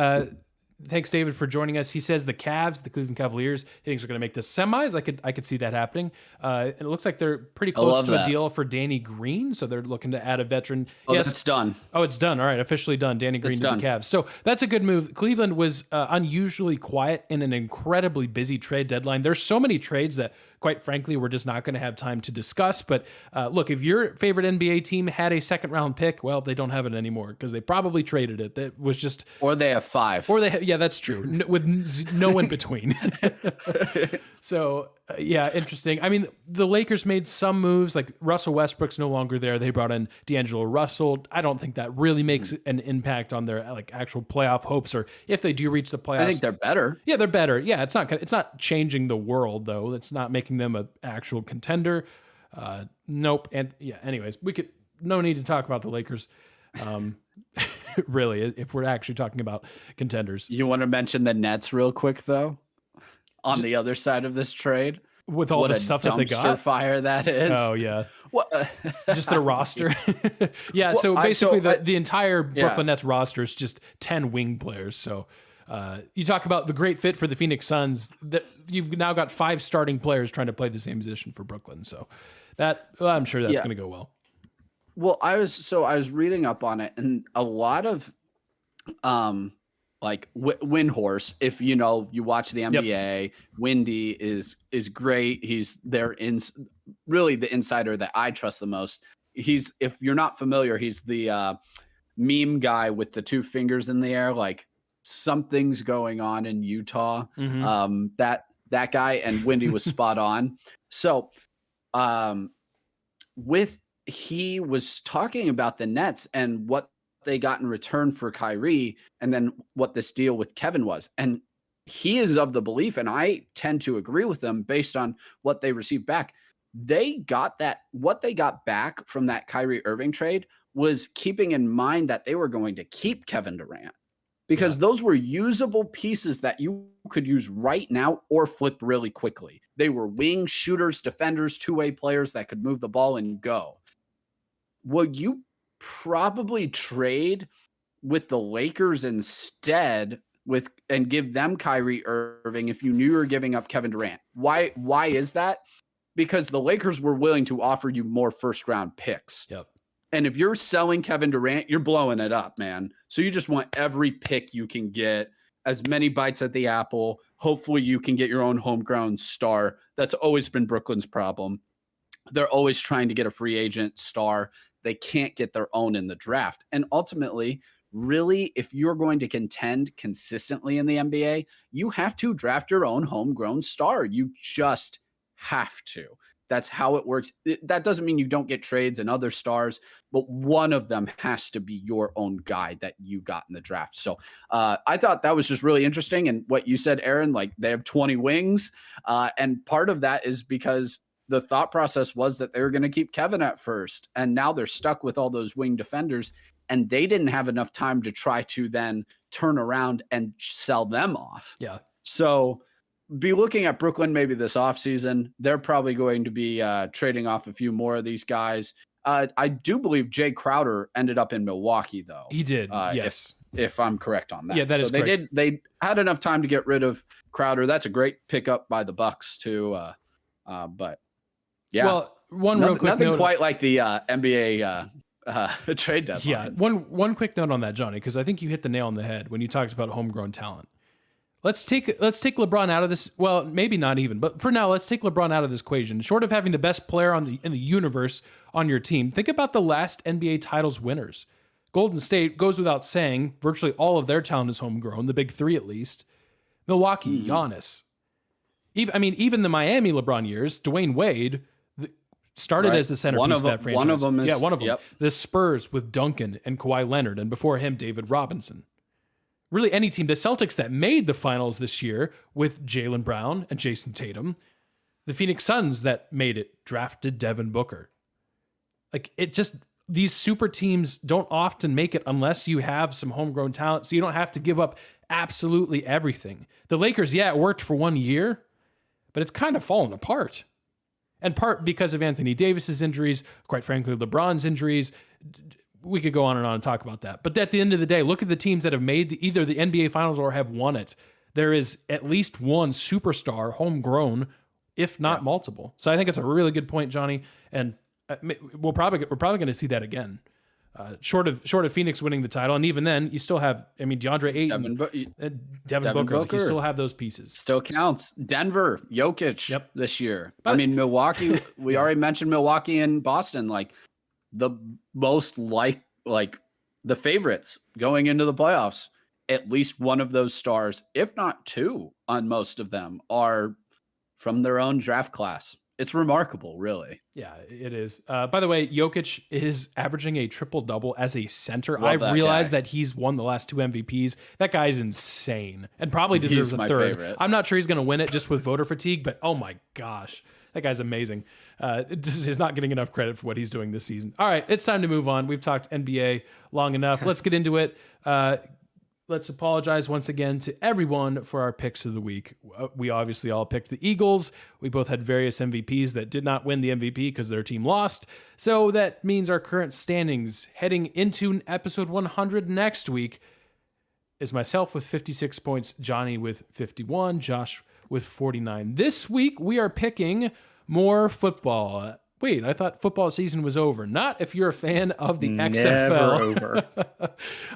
Speaker 1: Thanks, David, for joining us. He says the Cavs, the Cleveland Cavaliers, he thinks are going to make the semis. I could see that happening. And it looks like they're pretty close to a deal for Danny Green, so they're looking to add a veteran.
Speaker 3: Oh, yes, it's done.
Speaker 1: Oh, it's done. All right, officially done. Danny Green to the Cavs. So that's a good move. Cleveland was unusually quiet in an incredibly busy trade deadline. There's so many trades that, quite frankly, we're just not going to have time to discuss. But look, if your favorite NBA team had a second-round pick, well, they don't have it anymore because they probably traded it. That was just,
Speaker 3: or they have 5,
Speaker 1: or yeah, that's true, with no in between. So yeah, interesting. I mean, the Lakers made some moves, like Russell Westbrook's no longer there. They brought in D'Angelo Russell. I don't think that really makes an impact on their like actual playoff hopes, or if they do reach the playoffs.
Speaker 3: I think they're better.
Speaker 1: Yeah, they're better. Yeah, it's not changing the world though. It's not making them an actual contender. Nope. And yeah, anyways, no need to talk about the Lakers. Really, if we're actually talking about contenders.
Speaker 3: You want to mention the Nets real quick though? On the other side of this trade,
Speaker 1: with all the stuff that they got,
Speaker 3: fire that is.
Speaker 1: Oh yeah,
Speaker 3: what?
Speaker 1: Just their roster. Yeah, well, so basically the entire Brooklyn Nets roster is just 10 wing players. So you talk about the great fit for the Phoenix Suns. That you've now got 5 starting players trying to play the same position for Brooklyn. So I'm sure that's going to go well.
Speaker 3: Well, I was reading up on it, and a lot of like Windhorse, if you watch the NBA, yep. Windy is great. He's really the insider that I trust the most. If you're not familiar, he's the meme guy with the 2 fingers in the air, like something's going on in Utah. Mm-hmm. That guy, and Windy was spot on. So he was talking about the Nets and what they got in return for Kyrie, and then what this deal with Kevin was. And he is of the belief, and I tend to agree with them based on what they received back. What they got back from that Kyrie Irving trade was keeping in mind that they were going to keep Kevin Durant, because those were usable pieces that you could use right now or flip really quickly. They were wing shooters, defenders, 2-way players that could move the ball and go. Well, you probably trade with the Lakers instead and give them Kyrie Irving if you knew you were giving up Kevin Durant. Why is that? Because the Lakers were willing to offer you more first-round picks.
Speaker 1: Yep.
Speaker 3: And if you're selling Kevin Durant, you're blowing it up, man. So you just want every pick you can get, as many bites at the apple. Hopefully you can get your own homegrown star. That's always been Brooklyn's problem. They're always trying to get a free agent star. They can't get their own in the draft. And ultimately, really, if you're going to contend consistently in the NBA, you have to draft your own homegrown star. You just have to. That's how it works. That doesn't mean you don't get trades and other stars, but one of them has to be your own guy that you got in the draft. So I thought that was just really interesting. And what you said, Aaron, like they have 20 wings. And part of that is because the thought process was that they were going to keep Kevin at first. And now they're stuck with all those wing defenders. And they didn't have enough time to try to then turn around and sell them off.
Speaker 1: Yeah.
Speaker 3: So be looking at Brooklyn maybe this offseason. They're probably going to be trading off a few more of these guys. I do believe Jay Crowder ended up in Milwaukee, though.
Speaker 1: He did, yes.
Speaker 3: If I'm correct on that.
Speaker 1: Yeah, that is correct.
Speaker 3: They had enough time to get rid of Crowder. That's a great pickup by the Bucks, too. But, yeah.
Speaker 1: Well, real quick
Speaker 3: nothing
Speaker 1: note,
Speaker 3: quite like the NBA trade deadline.
Speaker 1: Yeah, one quick note on that, Johnny, because I think you hit the nail on the head when you talked about homegrown talent. Let's take LeBron out of this. Well, maybe not even, but for now, let's take LeBron out of this equation. Short of having the best player in the universe on your team, think about the last NBA titles winners. Golden State, goes without saying, virtually all of their talent is homegrown, the big three at least. Milwaukee, Giannis. Even the Miami LeBron years, Dwayne Wade started as the centerpiece of that franchise.
Speaker 3: One of them is,
Speaker 1: one of them.
Speaker 3: Yep.
Speaker 1: The Spurs with Duncan and Kawhi Leonard, and before him, David Robinson. Really, any team. The Celtics that made the finals this year with Jaylen Brown and Jason Tatum. The Phoenix Suns that made it drafted Devin Booker. These super teams don't often make it unless you have some homegrown talent, so you don't have to give up absolutely everything. The Lakers, it worked for 1 year, but it's kind of fallen apart. And part because of Anthony Davis's injuries, quite frankly, LeBron's injuries. We could go on and talk about that. But at the end of the day, look at the teams that have made either the NBA Finals or have won it. There is at least one superstar homegrown, if not multiple. So I think it's a really good point, Johnny. And we're probably going to see that again. Short of Phoenix winning the title, and even then, you still have DeAndre Ayton, Devin Booker. Like, you still have those pieces.
Speaker 3: Still counts. Denver, Jokic this year. Milwaukee. We already mentioned Milwaukee and Boston. Like the most like the favorites going into the playoffs. At least one of those stars, if not two, on most of them are from their own draft class. It's remarkable, really.
Speaker 1: Yeah, it is. By the way, Jokic is averaging a triple-double as a center.
Speaker 3: Love
Speaker 1: I realized that he's won the last two MVPs. That guy's insane and probably deserves a third.
Speaker 3: Favorite.
Speaker 1: I'm not sure he's going to win it just with voter fatigue, but oh my gosh, that guy's amazing. This is not getting enough credit for what he's doing this season. All right, it's time to move on. We've talked NBA long enough. Let's get into it. Let's apologize once again to everyone for our picks of the week. We obviously all picked the Eagles. We both had various MVPs that did not win the MVP because their team lost. So that means our current standings heading into episode 100 next week is myself with 56 points, Johnny with 51, Josh with 49. This week we are picking more football. Wait, I thought football season was over. Not if you're a fan of the XFL.
Speaker 2: Never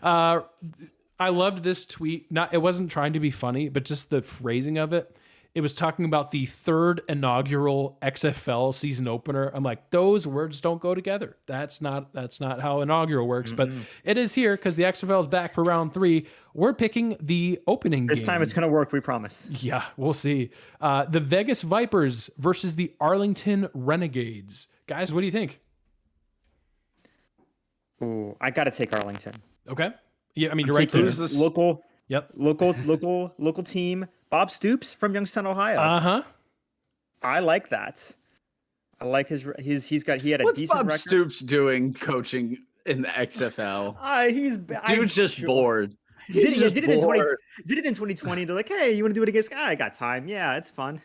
Speaker 2: over.
Speaker 1: I loved this tweet. It wasn't trying to be funny, but just the phrasing of it. It was talking about the third inaugural XFL season opener. I'm like, those words don't go together. That's not how inaugural works, but it is here because the XFL is back for round 3. We're picking the opening game.
Speaker 2: This time it's going to work, we promise.
Speaker 1: Yeah, we'll see. The Vegas Vipers versus the Arlington Renegades. Guys, what do you think?
Speaker 2: Ooh, I got to take Arlington.
Speaker 1: Okay. Yeah, you're right.
Speaker 2: Who's this local team? Bob Stoops from Youngstown, Ohio.
Speaker 1: Uh-huh.
Speaker 2: I like that. I like he had a
Speaker 3: What's
Speaker 2: decent
Speaker 3: Bob
Speaker 2: record.
Speaker 3: Stoops doing coaching in the XFL?
Speaker 2: Dude's
Speaker 3: just bored.
Speaker 2: Did it in 2020. They're like, hey, you want to do it against? I got time. Yeah, it's fun.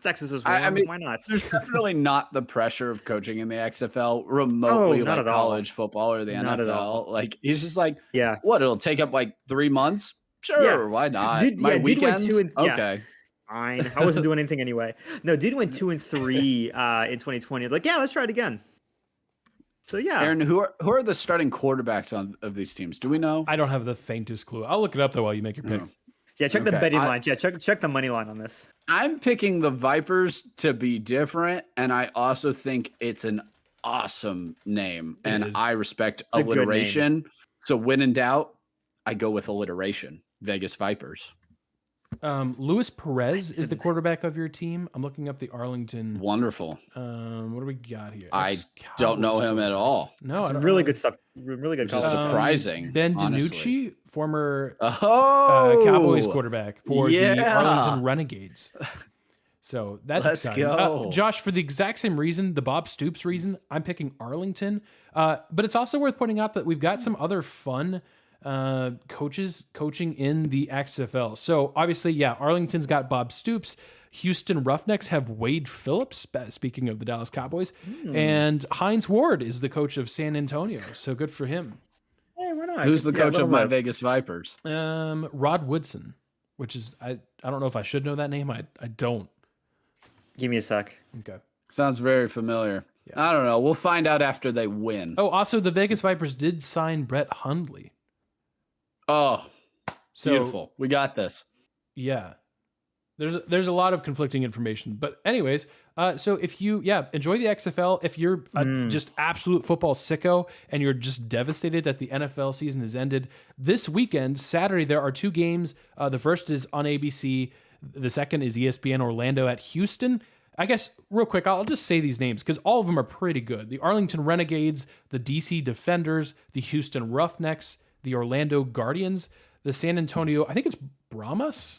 Speaker 2: Texas is warm. Why not?
Speaker 3: There's definitely not the pressure of coaching in the XFL remotely like college football or the
Speaker 2: Not at
Speaker 3: NFL.
Speaker 2: all.
Speaker 3: Like he's just like,
Speaker 2: Yeah.
Speaker 3: What? It'll take up like 3 months. Sure,
Speaker 2: Yeah.
Speaker 3: why not?
Speaker 2: Dude went
Speaker 3: Weekends.
Speaker 2: 2 and
Speaker 3: Okay.
Speaker 2: Fine. I wasn't doing anything anyway. No, dude went 2 and 3 in 2020. Like, yeah, let's try it again. So yeah.
Speaker 3: Aaron, who are the starting quarterbacks of these teams? Do we know?
Speaker 1: I don't have the faintest clue. I'll look it up though while you make your pick.
Speaker 2: Yeah, check the betting line. Yeah, check the money line on this.
Speaker 3: I'm picking the Vipers to be different, and I also think it's an awesome name, and I respect alliteration. So when in doubt, I go with alliteration. Vegas Vipers.
Speaker 1: Luis Perez is the quarterback of your team. I'm looking up the Arlington.
Speaker 3: Wonderful.
Speaker 1: What do we got here?
Speaker 3: I don't know him at all.
Speaker 1: No, I don't
Speaker 2: really
Speaker 1: know.
Speaker 2: good stuff. Really good
Speaker 3: Which is
Speaker 2: college.
Speaker 3: surprising.
Speaker 1: Ben
Speaker 3: honestly.
Speaker 1: DiNucci, former
Speaker 3: Cowboys
Speaker 1: Cowboys quarterback for the Arlington Renegades. So that's
Speaker 3: Let's
Speaker 1: exciting.
Speaker 3: go.
Speaker 1: Josh, for the exact same reason, the Bob Stoops reason, I'm picking Arlington. But it's also worth pointing out that we've got some other fun coaches coaching in the XFL. So obviously, yeah, Arlington's got Bob Stoops. Houston Roughnecks have Wade Phillips, speaking of the Dallas Cowboys. And Hines Ward is the coach of San Antonio. So good for him.
Speaker 2: Hey, why not?
Speaker 3: Who's the coach
Speaker 2: let
Speaker 3: of
Speaker 2: him
Speaker 3: my
Speaker 2: live.
Speaker 3: Vegas Vipers?
Speaker 1: Rod Woodson, which is, I don't know if I should know that name. I don't.
Speaker 2: Give me a sec.
Speaker 1: Okay.
Speaker 3: Sounds very familiar.
Speaker 1: Yeah.
Speaker 3: I don't know. We'll find out after they win.
Speaker 1: Oh, also the Vegas Vipers did sign Brett Hundley.
Speaker 3: Oh,
Speaker 1: So
Speaker 3: beautiful. We got this.
Speaker 1: yeah, there's a lot of conflicting information, but anyways, so if you enjoy the XFL, if you're a just absolute football sicko and you're just devastated that the NFL season has ended, this weekend Saturday there are two games. The first is on ABC. The second is ESPN Orlando at Houston. I guess real quick, I'll just say these names because all of them are pretty good. The Arlington Renegades, the DC Defenders, the Houston Roughnecks, the Orlando Guardians, the San Antonio, I think it's Brahmas.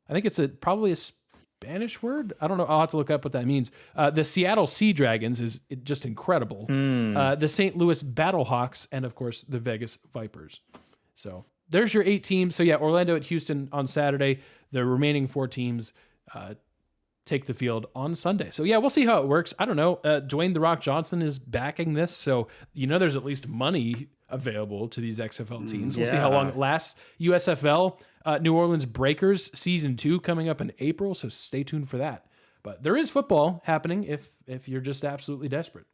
Speaker 1: I think it's probably a Spanish word. I don't know. I'll have to look up what that means. The Seattle Sea Dragons is just incredible. The St. Louis Battlehawks, and of course the Vegas Vipers. So there's your 8 teams. So yeah, Orlando at Houston on Saturday. The remaining 4 teams take the field on Sunday. So yeah, we'll see how it works. I don't know. Dwayne "The Rock" Johnson is backing this, so there's at least money available to these XFL teams. We'll see how long it lasts. USFL, New Orleans Breakers season 2 coming up in April, so stay tuned for that. But there is football happening if you're just absolutely desperate.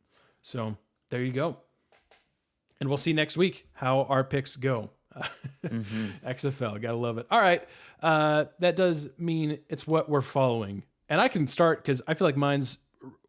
Speaker 1: So there you go. And we'll see next week how our picks go. XFL, gotta love it. All right, that does mean it's what we're following. And I can start because I feel like mine's,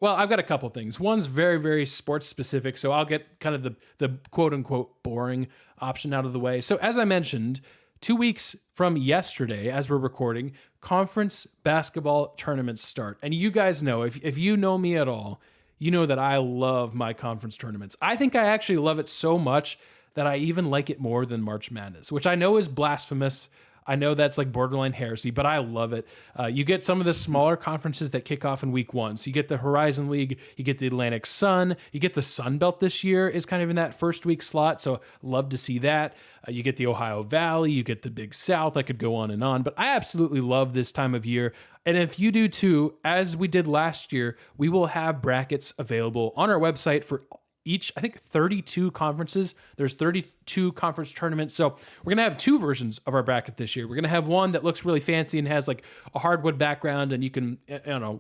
Speaker 1: well, I've got a couple things. One's very, very sports specific, so I'll get kind of the quote unquote boring option out of the way. So as I mentioned, 2 weeks from yesterday, as we're recording, conference basketball tournaments start. And you guys know, if you know me at all, you know that I love my conference tournaments. I think I actually love it so much that I even like it more than March Madness, which I know is blasphemous. I know that's like borderline heresy, but I love it. You get some of the smaller conferences that kick off in week 1. So you get the Horizon League, you get the Atlantic Sun, you get the Sun Belt this year is kind of in that first week slot. So love to see that. You get the Ohio Valley, you get the Big South. I could go on and on, but I absolutely love this time of year. And if you do too, as we did last year, we will have brackets available on our website for each, I think 32 conferences. There's 32 conference tournaments. So we're going to have 2 versions of our bracket this year. We're going to have one that looks really fancy and has like a hardwood background, and you can,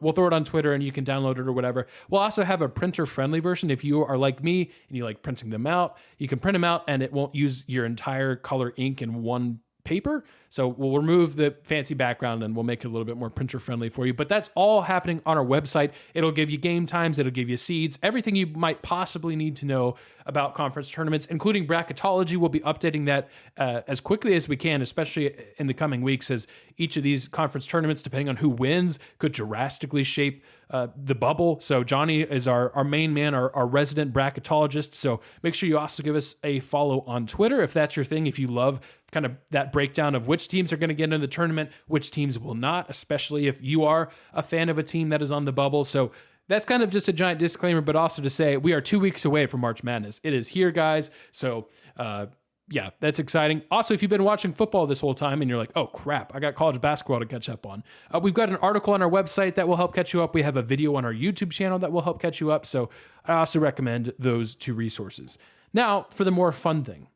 Speaker 1: we'll throw it on Twitter and you can download it or whatever. We'll also have a printer friendly version. If you are like me and you like printing them out, you can print them out and it won't use your entire color ink in one paper. So we'll remove the fancy background and we'll make it a little bit more printer friendly for you. But that's all happening on our website. It'll give you game times. It'll give you seeds, everything you might possibly need to know about conference tournaments, including bracketology. We'll be updating that as quickly as we can, especially in the coming weeks, as each of these conference tournaments, depending on who wins, could drastically shape the bubble. So Johnny is our main man, our resident bracketologist. So make sure you also give us a follow on Twitter if that's your thing, if you love kind of that breakdown of which teams are going to get into the tournament, which teams will not, especially if you are a fan of a team that is on the bubble. So that's kind of just a giant disclaimer, but also to say we are 2 weeks away from March Madness. It is here, guys. So yeah, that's exciting. Also, if you've been watching football this whole time and you're like, oh crap, I got college basketball to catch up on, we've got an article on our website that will help catch you up. We have a video on our YouTube channel that will help catch you up. So I also recommend those 2 resources. Now, for the more fun thing.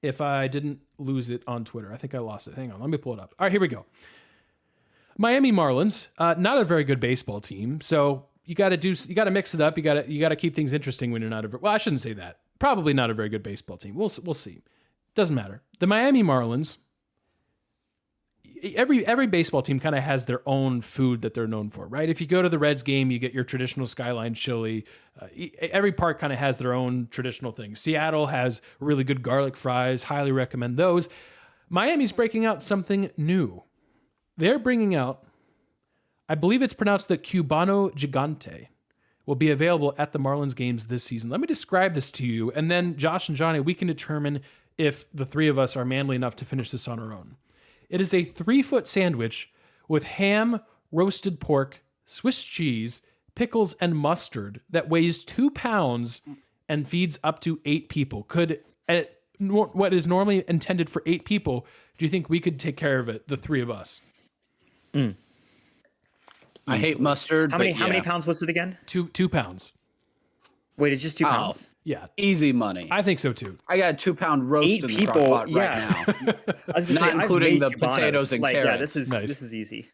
Speaker 1: If I didn't lose it on Twitter, I think I lost it. Hang on, let me pull it up. All right, here we go. Miami Marlins, not a very good baseball team, so you got to mix it up. You got to keep things interesting when you're not well, I shouldn't say that. Probably not a very good baseball team. We'll see. Doesn't matter. The Miami Marlins. every baseball team kind of has their own food that they're known for, right? If you go to the Reds game, you get your traditional Skyline chili. Every park kind of has their own traditional things. Seattle has really good garlic fries. Highly recommend those. Miami's breaking out something new. They're bringing out, I believe it's pronounced the Cubano Gigante, will be available at the Marlins games this season. Let me describe this to you, and then Josh and Johnny, we can determine if the three of us are manly enough to finish this on our own. It is a 3-foot sandwich with ham, roasted pork, Swiss cheese, pickles, and mustard that weighs 2 pounds and feeds up to 8 people. What is normally intended for 8 people, do you think we could take care of it, the three of us?
Speaker 3: I hate mustard.
Speaker 2: How many pounds was it again?
Speaker 1: 2 pounds.
Speaker 2: Wait, it's just 2 pounds.
Speaker 1: Yeah,
Speaker 3: Easy money.
Speaker 1: I think so too.
Speaker 3: I got a 2-pound roast
Speaker 2: 8
Speaker 3: in the
Speaker 2: people,
Speaker 3: crock pot
Speaker 2: yeah.
Speaker 3: right now.
Speaker 2: I was gonna
Speaker 3: Not
Speaker 2: say, I've
Speaker 3: including
Speaker 2: made
Speaker 3: the
Speaker 2: Cubanos.
Speaker 3: potatoes and
Speaker 2: Yeah,
Speaker 3: carrots.
Speaker 1: Nice.
Speaker 2: this is easy.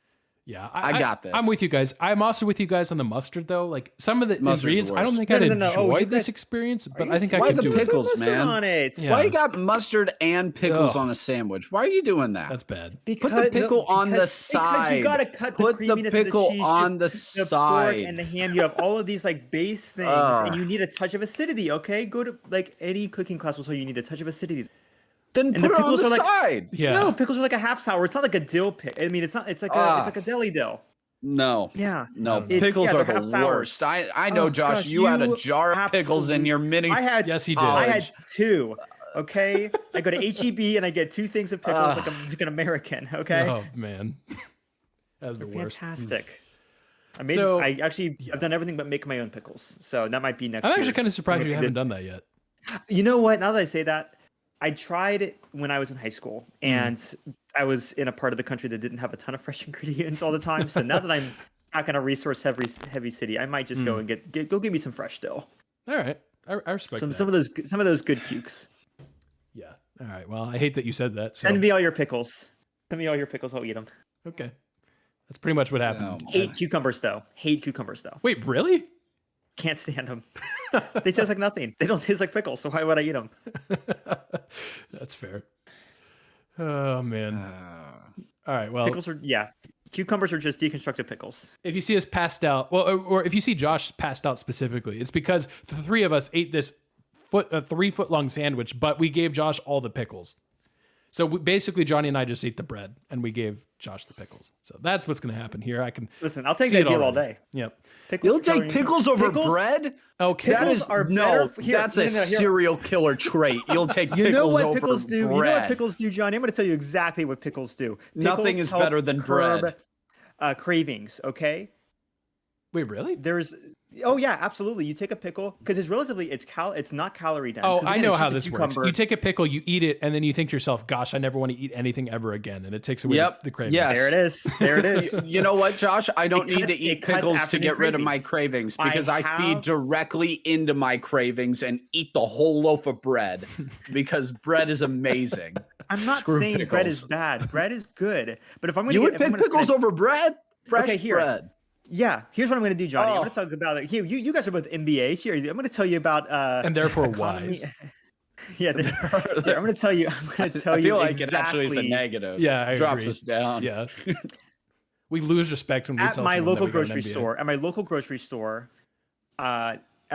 Speaker 1: Yeah,
Speaker 3: I got this.
Speaker 1: I'm with you guys. I'm also with you guys on the mustard, though. Like some of the
Speaker 3: Mustard's the
Speaker 1: ingredients, I don't
Speaker 3: worst.
Speaker 1: think
Speaker 2: No,
Speaker 1: I'd
Speaker 2: no, no, no. Oh,
Speaker 1: enjoy
Speaker 2: you
Speaker 1: this
Speaker 2: guys-
Speaker 1: experience, but
Speaker 2: you
Speaker 1: I think I
Speaker 3: Why
Speaker 1: could
Speaker 3: the
Speaker 1: do
Speaker 3: pickles,
Speaker 1: it.
Speaker 2: Mustard
Speaker 3: man?
Speaker 2: on it.
Speaker 1: Yeah.
Speaker 3: Why you got mustard and pickles
Speaker 1: Ugh.
Speaker 3: on a sandwich? Why are you doing that?
Speaker 1: That's bad.
Speaker 3: Put the pickle on the
Speaker 2: because
Speaker 3: side.
Speaker 2: you gotta cut
Speaker 3: Put
Speaker 2: the
Speaker 3: the
Speaker 2: creaminess
Speaker 3: pickle
Speaker 2: of the cheese,
Speaker 3: on the
Speaker 2: the pork
Speaker 3: side.
Speaker 2: and the ham. You have all of these like base things, and you need a touch of acidity. Okay, go to like any cooking class will tell you need a touch of acidity.
Speaker 3: Then
Speaker 2: And
Speaker 3: put
Speaker 2: the
Speaker 3: it on
Speaker 2: pickles
Speaker 3: the
Speaker 2: are like-
Speaker 3: side.
Speaker 1: Yeah.
Speaker 2: No, pickles are like a half sour. It's not like a dill pick. I mean, it's not. It's like it's like a deli dill.
Speaker 3: No.
Speaker 2: Yeah.
Speaker 3: No,
Speaker 2: It's-
Speaker 3: pickles
Speaker 2: yeah,
Speaker 3: are
Speaker 2: they're half
Speaker 3: the
Speaker 2: sours.
Speaker 3: worst. I know,
Speaker 2: Oh,
Speaker 3: Josh,
Speaker 2: gosh,
Speaker 3: you had a
Speaker 2: you
Speaker 3: jar of pickles in your mini.
Speaker 2: I had.
Speaker 1: Yes, he did.
Speaker 2: I had
Speaker 3: college.
Speaker 2: 2. Okay, I go to HEB and I get 2 things of pickles like an American. Okay,
Speaker 1: Oh man, that was the worst.
Speaker 2: fantastic. I've done everything but make my own pickles. So that might be next.
Speaker 1: I'm actually
Speaker 2: year's-
Speaker 1: kind of surprised you haven't done that yet.
Speaker 2: You know what? Now that I say that, I tried it when I was in high school, and I was in a part of the country that didn't have a ton of fresh ingredients all the time. So now that I'm back in a resource heavy city, I might just go and go give me some fresh dill.
Speaker 1: All right, I respect that.
Speaker 2: Some of those good cukes.
Speaker 1: Yeah. All right. Well, I hate that you said that. So
Speaker 2: Send me all your pickles. Send me all your pickles. I'll eat them.
Speaker 1: okay, that's pretty much what happened.
Speaker 2: Hate cucumbers though.
Speaker 1: Wait, really?
Speaker 2: Can't stand them. They taste like nothing. They don't taste like pickles. So why would I eat them?
Speaker 1: That's fair. Oh man. All right. Well,
Speaker 2: Pickles are Cucumbers are just deconstructed pickles.
Speaker 1: if you see us passed out, well, or if you see Josh passed out specifically, it's because the three of us ate this 3-foot long sandwich, but we gave Josh all the pickles. So basically, Johnny and I just ate the bread, and we gave Josh the pickles. So that's what's going to happen here. I can
Speaker 2: Listen, I'll take
Speaker 1: see
Speaker 2: that
Speaker 1: it
Speaker 2: deal all
Speaker 1: already.
Speaker 2: day.
Speaker 1: Yep.
Speaker 2: Pickles
Speaker 3: You'll
Speaker 2: for
Speaker 3: take
Speaker 2: coloring-
Speaker 3: pickles over
Speaker 2: Pickles-
Speaker 3: bread?
Speaker 1: Okay.
Speaker 3: That
Speaker 2: Pickles
Speaker 3: is
Speaker 2: are
Speaker 3: no.
Speaker 2: better- here,
Speaker 3: That's
Speaker 2: no,
Speaker 3: a
Speaker 2: no, no, here.
Speaker 3: serial killer trait. You'll take pickles
Speaker 2: You know what
Speaker 3: over
Speaker 2: pickles do?
Speaker 3: bread.
Speaker 2: You know what pickles do, Johnny? I'm going to tell you exactly what pickles do.
Speaker 3: Nothing
Speaker 2: Pickles
Speaker 3: is
Speaker 2: help
Speaker 3: better than bread.
Speaker 2: curb, cravings. Okay.
Speaker 1: Wait, really?
Speaker 2: Oh yeah, absolutely. You take a pickle because it's not calorie dense.
Speaker 1: Oh,
Speaker 2: 'Cause
Speaker 1: I
Speaker 2: again,
Speaker 1: know
Speaker 2: it's
Speaker 1: how
Speaker 2: just a
Speaker 1: this works.
Speaker 2: cucumber.
Speaker 1: You take a pickle, you eat it, and then you think to yourself, "Gosh, I never want to eat anything ever again," and it takes away
Speaker 3: Yep.
Speaker 1: the cravings.
Speaker 3: Yes.
Speaker 2: There it is. There it is.
Speaker 3: You know what, Josh? I don't need to
Speaker 2: cuts-
Speaker 3: eat
Speaker 2: it cuts
Speaker 3: pickles to
Speaker 2: afternoon
Speaker 3: get rid of my
Speaker 2: cravings.
Speaker 3: cravings because I feed
Speaker 2: have-
Speaker 3: directly into my cravings and eat the whole loaf of bread because bread is amazing.
Speaker 2: I'm not
Speaker 3: Screw
Speaker 2: saying bread is
Speaker 3: pickles.
Speaker 2: bad. Bread is good. But if I'm going
Speaker 3: You
Speaker 2: to
Speaker 3: would pick pickles over bread? Fresh
Speaker 2: Okay, here.
Speaker 3: bread.
Speaker 2: Yeah, here's what I'm going to do, Johnny. I'm
Speaker 3: Oh.
Speaker 2: going to talk about it. You guys are both MBAs here. I'm going to tell you about
Speaker 1: And therefore
Speaker 2: economy-
Speaker 1: wise.
Speaker 2: Yeah, here, I'm going to tell you. I'm going to tell
Speaker 3: I
Speaker 2: you
Speaker 3: feel like
Speaker 2: exactly.
Speaker 3: it actually is a negative.
Speaker 1: Yeah, I
Speaker 3: drops
Speaker 1: agree.
Speaker 3: us down.
Speaker 1: Yeah. We lose respect when we
Speaker 2: At
Speaker 1: tell
Speaker 2: my
Speaker 1: someone that
Speaker 2: local
Speaker 1: we got an
Speaker 2: grocery
Speaker 1: MBA.
Speaker 2: store, at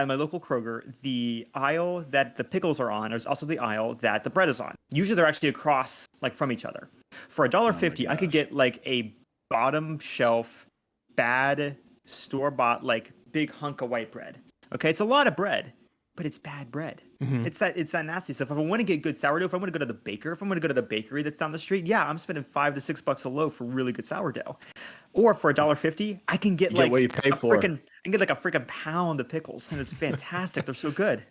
Speaker 2: my local Kroger, the aisle that the pickles are on is also the aisle that the bread is on. Usually they're actually across, like from each other. For $1.50, I could get like a bottom shelf, bad store-bought, like big hunk of white bread. Okay, it's a lot of bread, but it's bad bread.
Speaker 1: Mhm.
Speaker 2: It's that nasty stuff. If I want to get good sourdough, if I want to go to the baker, if I'm going to go to the bakery that's down the street, yeah, I'm spending $5 to $6 a loaf for really good sourdough. Or for $1.50, I can get
Speaker 3: You get
Speaker 2: like
Speaker 3: what you pay for.
Speaker 2: I can get like a freaking pound of pickles, and it's fantastic. They're so good.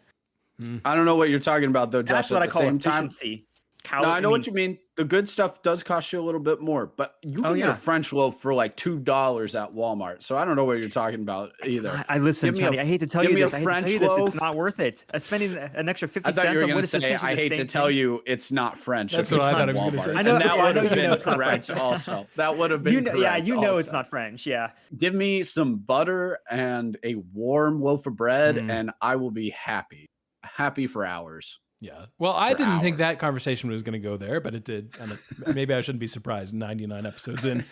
Speaker 3: I don't know what you're talking about though, Josh.
Speaker 2: That's what
Speaker 3: at
Speaker 2: I
Speaker 3: the
Speaker 2: call
Speaker 3: same time.
Speaker 2: efficiency.
Speaker 3: No, I know what you mean. The good stuff does cost you a little bit more, but you can get
Speaker 2: yeah.
Speaker 3: a French loaf for like $2 at Walmart. So I don't know what you're talking about either.
Speaker 2: I listen,
Speaker 3: Give me a-
Speaker 2: Johnny. I hate to tell
Speaker 3: give
Speaker 2: you
Speaker 3: me a
Speaker 2: this. I hate to tell
Speaker 3: French
Speaker 2: you this. It's
Speaker 3: loaf.
Speaker 2: not worth it. Spending an extra 50
Speaker 3: I thought
Speaker 2: cents
Speaker 3: you were
Speaker 2: on
Speaker 3: going
Speaker 2: what
Speaker 3: to
Speaker 2: is
Speaker 3: say,
Speaker 2: essentially
Speaker 3: I
Speaker 2: the
Speaker 3: hate
Speaker 2: same
Speaker 3: to tell
Speaker 2: thing.
Speaker 3: you it's not French.
Speaker 1: That's
Speaker 3: if
Speaker 1: what
Speaker 3: it's
Speaker 1: I thought
Speaker 3: from
Speaker 1: I was gonna
Speaker 3: Walmart.
Speaker 1: say.
Speaker 2: I know-
Speaker 3: And that
Speaker 2: yeah, I
Speaker 3: would
Speaker 2: know
Speaker 3: have
Speaker 2: you know
Speaker 3: been
Speaker 2: it's not
Speaker 3: correct
Speaker 2: French.
Speaker 3: also. That would have been correct
Speaker 2: Yeah, you know it's
Speaker 3: also.
Speaker 2: not French. Yeah.
Speaker 3: Give me some butter and a warm loaf of bread,
Speaker 1: Mm.
Speaker 3: and I will be happy. Happy for hours.
Speaker 1: Yeah. Well, I
Speaker 3: For
Speaker 1: didn't think
Speaker 3: hours.
Speaker 1: that conversation was going to go there, but it did. And maybe I shouldn't be surprised. 99 episodes in.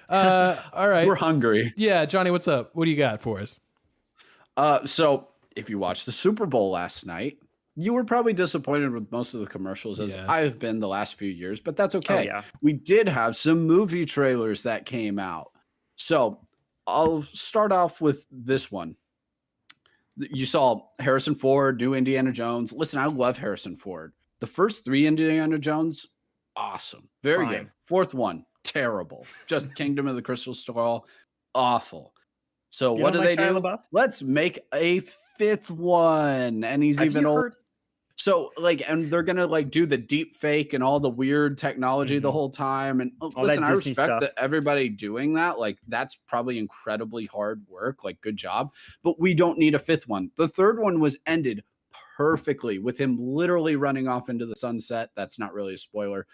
Speaker 1: All right.
Speaker 3: We're hungry.
Speaker 1: Yeah, Johnny, what's up? What do you got for us?
Speaker 3: So if you watched the Super Bowl last night, you were probably disappointed with most of the commercials, as
Speaker 1: Yeah.
Speaker 3: I've been the last few years, but that's
Speaker 2: Oh,
Speaker 3: okay.
Speaker 2: yeah.
Speaker 3: We did have some movie trailers that came out. So I'll start off with this one. You saw Harrison Ford, new Indiana Jones. Listen, I love Harrison Ford. The first 3 Indiana Jones, awesome. Very good.
Speaker 2: Fine.
Speaker 3: 4th one, terrible. Just Kingdom of the Crystal Skull, awful. So
Speaker 2: You
Speaker 3: what
Speaker 2: don't
Speaker 3: do
Speaker 2: like
Speaker 3: they
Speaker 2: Shia
Speaker 3: do?
Speaker 2: LaBeouf?
Speaker 3: Let's make a 5th one. And he's
Speaker 2: Have
Speaker 3: even
Speaker 2: you
Speaker 3: old.
Speaker 2: heard?
Speaker 3: So and they're gonna do the deep fake and all the weird technology the
Speaker 2: Mhm.
Speaker 3: whole time. And
Speaker 2: All
Speaker 3: listen,
Speaker 2: that
Speaker 3: I
Speaker 2: Disney
Speaker 3: respect
Speaker 2: stuff.
Speaker 3: that everybody doing that. That's probably incredibly hard work. Good job. But we don't need a 5th one. The 3rd one was ended perfectly with him literally running off into the sunset. That's not really a spoiler.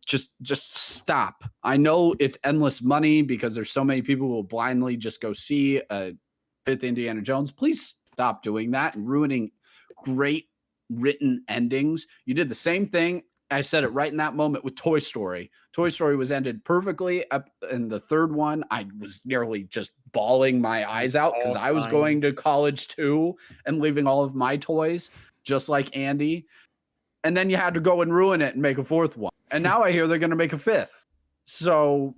Speaker 3: Just stop. I know it's endless money because there's so many people who will blindly just go see a 5th Indiana Jones. Please stop doing that and ruining great written endings. You did the same thing. I said it right in that moment with Toy Story. Toy Story was ended perfectly. In the 3rd one, I was nearly just bawling my eyes out because I was going to college too and leaving all of my toys, just like Andy. And then you had to go and ruin it and make a 4th one. And now I hear they're going to make a 5th. So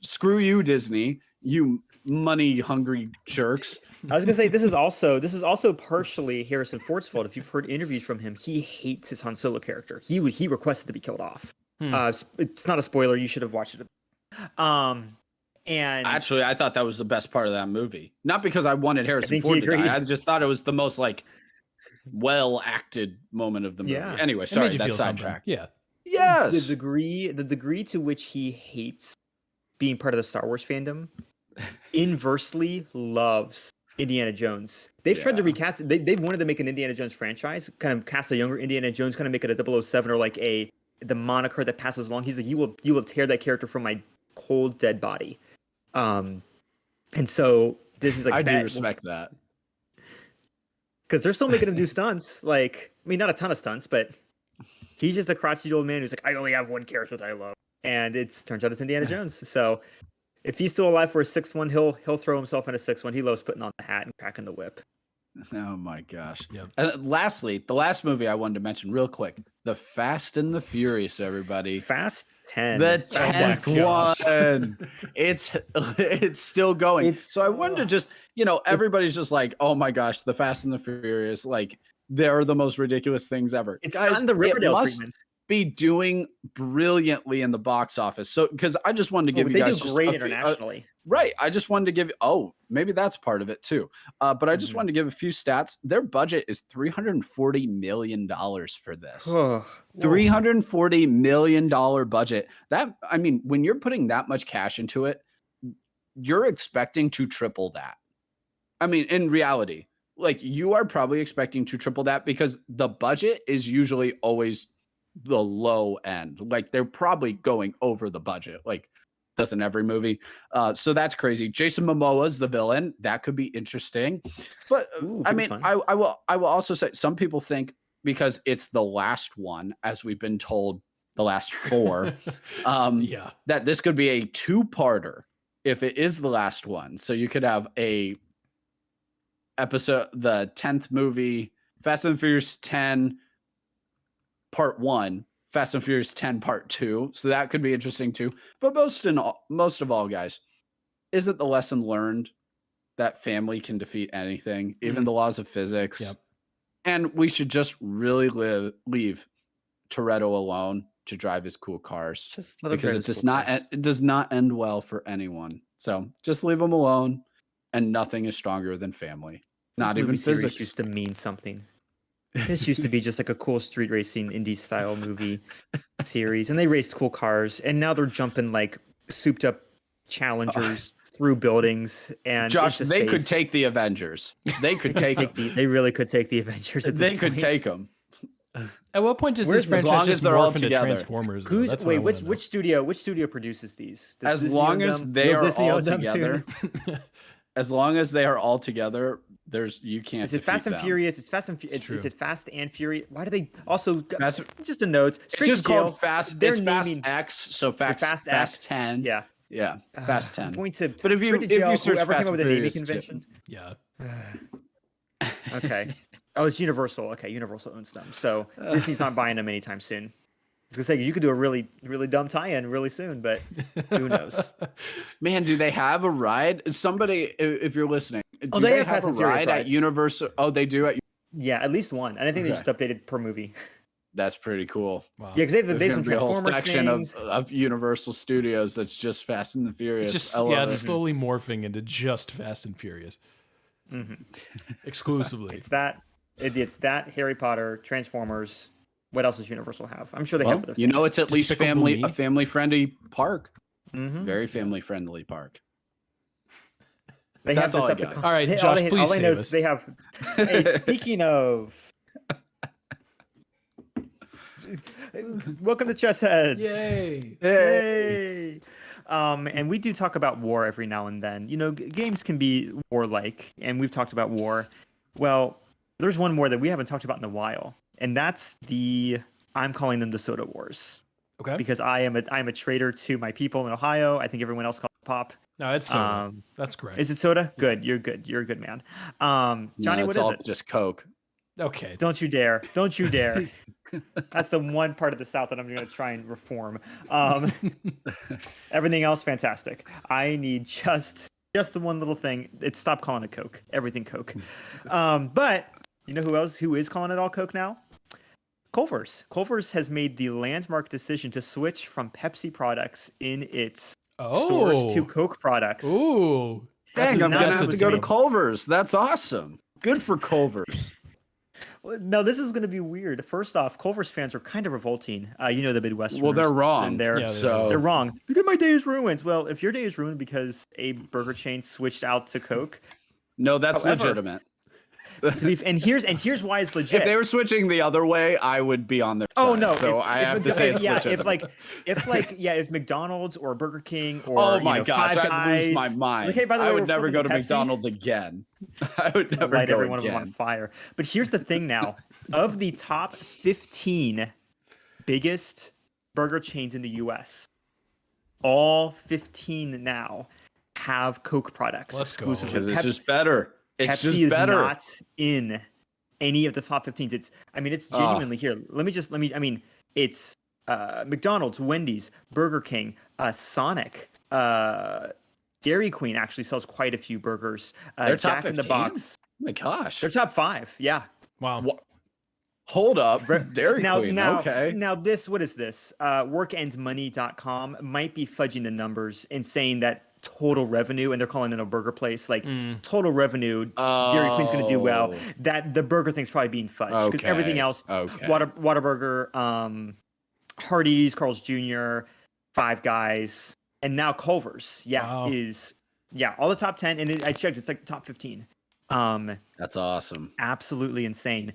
Speaker 3: screw you, Disney, you money hungry jerks.
Speaker 2: I was gonna say this is also partially Harrison Ford's fault. If you've heard interviews from him, he hates his Han Solo character. He requested to be killed off. It's not a spoiler. You should have watched it. And
Speaker 3: Actually, I thought that was the best part of that movie. Not because I wanted Harrison
Speaker 2: think he
Speaker 3: Ford to
Speaker 2: agreed.
Speaker 3: die. I just thought it was the most well acted moment of the movie.
Speaker 2: Yeah.
Speaker 3: Anyway,
Speaker 1: It
Speaker 3: sorry,
Speaker 1: made you
Speaker 3: that's
Speaker 1: feel something.
Speaker 3: sidetrack.
Speaker 1: Yeah.
Speaker 3: Yes.
Speaker 2: the degree to which he hates being part of the Star Wars fandom inversely loves Indiana Jones. They've tried to
Speaker 3: Yeah.
Speaker 2: recast it. They've wanted to make an Indiana Jones franchise, kind of cast a younger Indiana Jones, kind of make it a 007 or the moniker that passes along. He's like, you will tear that character from my cold dead body. And so Disney's like,
Speaker 3: I do
Speaker 2: "Bet."
Speaker 3: respect that.
Speaker 2: Because they're still making him do stunts. Not a ton of stunts, but he's just a crotchety old man who's like, I only have one character that I love. And turns out it's Indiana Jones. So if he's still alive for a 6th one, he'll throw himself in a 6th one. He loves putting on the hat and cracking the whip.
Speaker 3: Oh my gosh.
Speaker 1: Yep.
Speaker 3: And lastly, the last movie I wanted to mention real quick, The Fast and the Furious, everybody.
Speaker 2: Fast 10.
Speaker 3: The
Speaker 2: Oh my
Speaker 3: 10th
Speaker 2: gosh.
Speaker 3: one. It's still going. So I wanted to just, everybody's just like, oh my gosh, The Fast and the Furious, they're the most ridiculous things ever.
Speaker 2: It's
Speaker 3: Guys,
Speaker 2: on the Riverdale
Speaker 3: it must
Speaker 2: treatment.
Speaker 3: be doing brilliantly in the box office. So, because I just wanted to give you
Speaker 2: They
Speaker 3: guys
Speaker 2: do
Speaker 3: just
Speaker 2: great
Speaker 3: a few-
Speaker 2: internationally.
Speaker 3: right. I just wanted to give. Oh, maybe that's part of it too. But I just wanted to give a few stats. Their budget is $340 million for this. $340 million budget. When you're putting that much cash into it, you're expecting to triple that. In reality, you are probably expecting to triple that because the budget is usually always the low end. They're probably going over the budget. Doesn't every movie. So that's crazy. Jason Momoa's the villain. That could be interesting. But
Speaker 2: Ooh,
Speaker 3: I
Speaker 2: could be
Speaker 3: mean,
Speaker 2: fun.
Speaker 3: I will also say some people think because it's the last one, as we've been told the last 4,
Speaker 1: Yeah.
Speaker 3: that this could be a 2-parter if it is the last one. So you could have a episode, the 10th movie, Fast and Furious 10 part 1, Fast and Furious 10 part 2. So that could be interesting too. But most of all, guys, isn't the lesson learned that family can defeat anything, even the laws of physics?
Speaker 1: Yep.
Speaker 3: And we should just really leave Toretto alone to drive his cool cars,
Speaker 2: Just let him
Speaker 3: because
Speaker 2: drive
Speaker 3: it
Speaker 2: his
Speaker 3: does
Speaker 2: cool
Speaker 3: not
Speaker 2: cars.
Speaker 3: it does not end well for anyone. So just leave him alone, and nothing is stronger than family. Not
Speaker 2: This
Speaker 3: even
Speaker 2: movie series
Speaker 3: physics.
Speaker 2: used to mean something. This used to be just like a cool street racing indie style movie series, and they raced cool cars, and now they're jumping souped up challengers through buildings and
Speaker 3: Josh,
Speaker 2: into
Speaker 3: they could
Speaker 2: space.
Speaker 3: take the Avengers. They could take them.
Speaker 2: They really could take the Avengers. At this
Speaker 3: They could
Speaker 2: point.
Speaker 3: take them.
Speaker 1: At what point does
Speaker 3: Where's-
Speaker 1: this
Speaker 3: as
Speaker 1: franchise
Speaker 3: long
Speaker 1: just
Speaker 3: as they're all
Speaker 1: morph into
Speaker 3: together.
Speaker 1: Transformers? though?
Speaker 2: Who's
Speaker 1: That's what I
Speaker 2: wait?
Speaker 1: wanna know.
Speaker 2: Which studio produces these? Does
Speaker 3: As
Speaker 2: Disney
Speaker 3: long
Speaker 2: own
Speaker 3: as
Speaker 2: them?
Speaker 3: they
Speaker 2: Will
Speaker 3: are
Speaker 2: Disney
Speaker 3: all
Speaker 2: own them soon?
Speaker 3: together. as long as they are all together, you can't.
Speaker 2: Is it Fast and
Speaker 3: defeat them.
Speaker 2: Furious? It's Fast and
Speaker 1: true.
Speaker 2: Is it Fast and Furious? Why do they also
Speaker 3: Fast-
Speaker 2: just a note?
Speaker 3: It's just called Fast.
Speaker 2: They're
Speaker 3: It's Fast
Speaker 2: naming-
Speaker 3: X. So Fast
Speaker 2: Fast
Speaker 3: Fast
Speaker 2: X.
Speaker 3: 10.
Speaker 2: Yeah.
Speaker 3: Yeah. Fast
Speaker 2: I'm
Speaker 3: 10.
Speaker 2: going to.
Speaker 3: But if you
Speaker 2: straight to jail,
Speaker 3: search
Speaker 2: whoever
Speaker 3: Fast
Speaker 2: came up with
Speaker 3: and
Speaker 2: a naming
Speaker 3: Furious, too.
Speaker 2: convention.
Speaker 1: Yeah.
Speaker 2: Okay. Oh, it's Universal. Okay, Universal owns them, so Disney's not buying them anytime soon. I was gonna say you could do a really, really dumb tie-in really soon, but who knows?
Speaker 3: Man, do they have a ride? Somebody, if you're listening, do
Speaker 2: they
Speaker 3: they
Speaker 2: have
Speaker 3: have
Speaker 2: Fast
Speaker 3: a
Speaker 2: and Furious
Speaker 3: ride at
Speaker 2: rides.
Speaker 3: Universal? Oh, they do.
Speaker 2: Yeah, at least one, and I think they
Speaker 3: Okay.
Speaker 2: just updated per movie.
Speaker 3: That's pretty cool.
Speaker 1: Wow.
Speaker 2: Yeah, because they have
Speaker 3: There's
Speaker 2: some
Speaker 3: gonna be a whole
Speaker 2: Transformers
Speaker 3: section
Speaker 2: things.
Speaker 3: of Universal Studios that's just Fast and the Furious.
Speaker 1: It's just
Speaker 3: I love
Speaker 1: yeah, it's
Speaker 3: it.
Speaker 1: slowly morphing into just Fast and Furious. Exclusively.
Speaker 2: It's that. It's that Harry Potter, Transformers. What else does Universal have? I'm sure they have
Speaker 3: Well,
Speaker 2: other
Speaker 3: you know,
Speaker 2: things.
Speaker 3: it's at least
Speaker 1: Despicable Me.
Speaker 3: a family friendly park.
Speaker 2: Mhm.
Speaker 3: Very family friendly park.
Speaker 2: They
Speaker 3: That's all I
Speaker 2: Decepticon-
Speaker 3: got.
Speaker 1: All right,
Speaker 2: Hey,
Speaker 1: Josh,
Speaker 2: all
Speaker 1: please
Speaker 2: I know
Speaker 1: save
Speaker 2: is
Speaker 1: us.
Speaker 2: they have. Hey, speaking of. Welcome to Chess Heads.
Speaker 1: Yay.
Speaker 2: Yay! And we do talk about war every now and then. You know, games can be warlike, and we've talked about war. Well, there's one more that we haven't talked about in a while, and that's I'm calling them the soda wars
Speaker 1: Okay.
Speaker 2: because I am a traitor to my people in Ohio. I think everyone else calls it pop.
Speaker 1: No, it's soda.
Speaker 2: Um,
Speaker 1: That's correct.
Speaker 2: Is it soda? Good. You're good. You're a good man. Johnny,
Speaker 3: No,
Speaker 2: what
Speaker 3: it's
Speaker 2: is
Speaker 3: all
Speaker 2: it?
Speaker 3: just Coke.
Speaker 1: Okay.
Speaker 2: Don't you dare. Don't you dare. That's the one part of the South that I'm going to try and reform. Everything else, fantastic. I need just the one little thing. It's stop calling it Coke. Everything Coke. But you know who is calling it all Coke now? Culver's. Culver's has made the landmark decision to switch from Pepsi products in its stores to Coke products.
Speaker 1: Ooh.
Speaker 3: Dang, I'm
Speaker 2: not
Speaker 3: gonna
Speaker 2: what
Speaker 3: have to
Speaker 2: you
Speaker 3: go to
Speaker 2: mean.
Speaker 3: Culver's. That's awesome. Good for Culver's.
Speaker 2: Well, no, this is going to be weird. First off, Culver's fans are kind of revolting. You know the Midwesterners.
Speaker 3: Well, they're wrong.
Speaker 2: And they're,
Speaker 1: Yeah,
Speaker 3: So
Speaker 2: they're wrong. Look at my day is ruined. Well, if your day is ruined because a burger chain switched out to Coke,
Speaker 3: no, that's
Speaker 2: However,
Speaker 3: legitimate.
Speaker 2: and here's why it's legit.
Speaker 3: If they were switching the other way, I would be on their
Speaker 2: Oh
Speaker 3: side.
Speaker 2: no!
Speaker 3: So I have to say it's legitimate.
Speaker 2: if McDonald's or Burger King or
Speaker 3: Oh my gosh,
Speaker 2: Five
Speaker 3: I'd lose my
Speaker 2: Guys,
Speaker 3: mind.
Speaker 2: like, hey, by the
Speaker 3: I
Speaker 2: way,
Speaker 3: would
Speaker 2: we're
Speaker 3: never
Speaker 2: flipping
Speaker 3: go to
Speaker 2: Pepsi.
Speaker 3: McDonald's again. I would never
Speaker 2: light
Speaker 3: go
Speaker 2: every one of them on
Speaker 3: again.
Speaker 2: fire. But here's the thing now: of the top 15 biggest burger chains in the U.S., all 15 now have Coke products
Speaker 1: Let's go.
Speaker 2: exclusively.
Speaker 3: Because it's just better. It's
Speaker 2: Pepsi
Speaker 3: just
Speaker 2: is
Speaker 3: better.
Speaker 2: not in any of the top 15s. It's genuinely here. It's McDonald's, Wendy's, Burger King, Sonic, Dairy Queen actually sells quite a few burgers.
Speaker 3: They're top
Speaker 2: Jack in the
Speaker 3: 15?
Speaker 2: Box.
Speaker 3: Oh my gosh.
Speaker 2: They're top 5. Yeah.
Speaker 1: Wow.
Speaker 3: What? Hold up. Dairy Queen. Okay.
Speaker 2: Now what is this? Workandmoney.com might be fudging the numbers and saying that total revenue, and they're calling it a burger place, like total revenue, Dairy Queen's going to do well.
Speaker 3: Oh.
Speaker 2: That the burger thing's probably being fudged because everything
Speaker 3: Okay,
Speaker 2: else,
Speaker 3: okay.
Speaker 2: Whataburger, Hardee's, Carl's Jr., Five Guys, and now Culver's.
Speaker 1: Wow.
Speaker 2: All the top 10, and I checked, it's like top 15.
Speaker 3: That's awesome.
Speaker 2: Absolutely insane.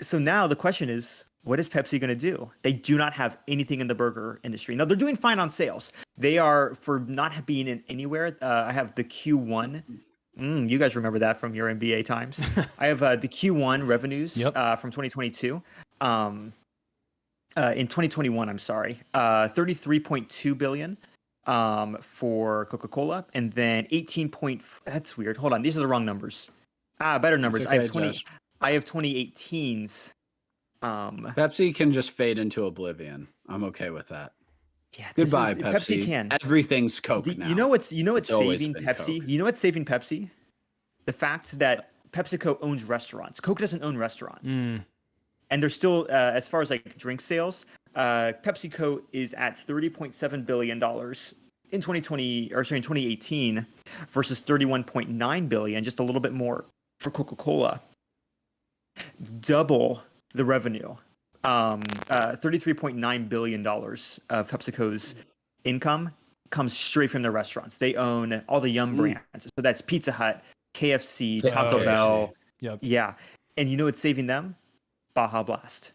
Speaker 2: So now the question is, what is Pepsi going to do? They do not have anything in the burger industry. Now, they're doing fine on sales. They are, for not being in anywhere, I have the Q1. You guys remember that from your NBA times. I have the Q1 revenues from 2022. In 2021, I'm sorry, 33.2 billion for Coca-Cola, and then 18. That's weird. Hold on, these are the wrong numbers. Better numbers.
Speaker 3: okay,
Speaker 2: I have 20.
Speaker 3: Josh.
Speaker 2: I have 2018's.
Speaker 3: Pepsi can just fade into oblivion. I'm okay with that.
Speaker 2: Yeah,
Speaker 3: Goodbye,
Speaker 2: Pepsi
Speaker 3: Pepsi.
Speaker 2: can.
Speaker 3: Everything's Coke now.
Speaker 2: You know what's
Speaker 3: It's always
Speaker 2: saving
Speaker 3: been
Speaker 2: Pepsi?
Speaker 3: Coke.
Speaker 2: You know what's saving Pepsi? The fact that PepsiCo owns restaurants. Coke doesn't own restaurant. And they're still, as far as like drink sales, PepsiCo is at $30.7 billion in 2018 versus 31.9 billion, just a little bit more for Coca-Cola. Double the revenue. $33.9 billion of PepsiCo's income comes straight from their restaurants. They own all the Yum brands. So that's Pizza Hut, KFC, Taco
Speaker 3: KFC.
Speaker 2: Bell.
Speaker 1: Yep.
Speaker 2: Yeah. And you know what's saving them? Baja Blast.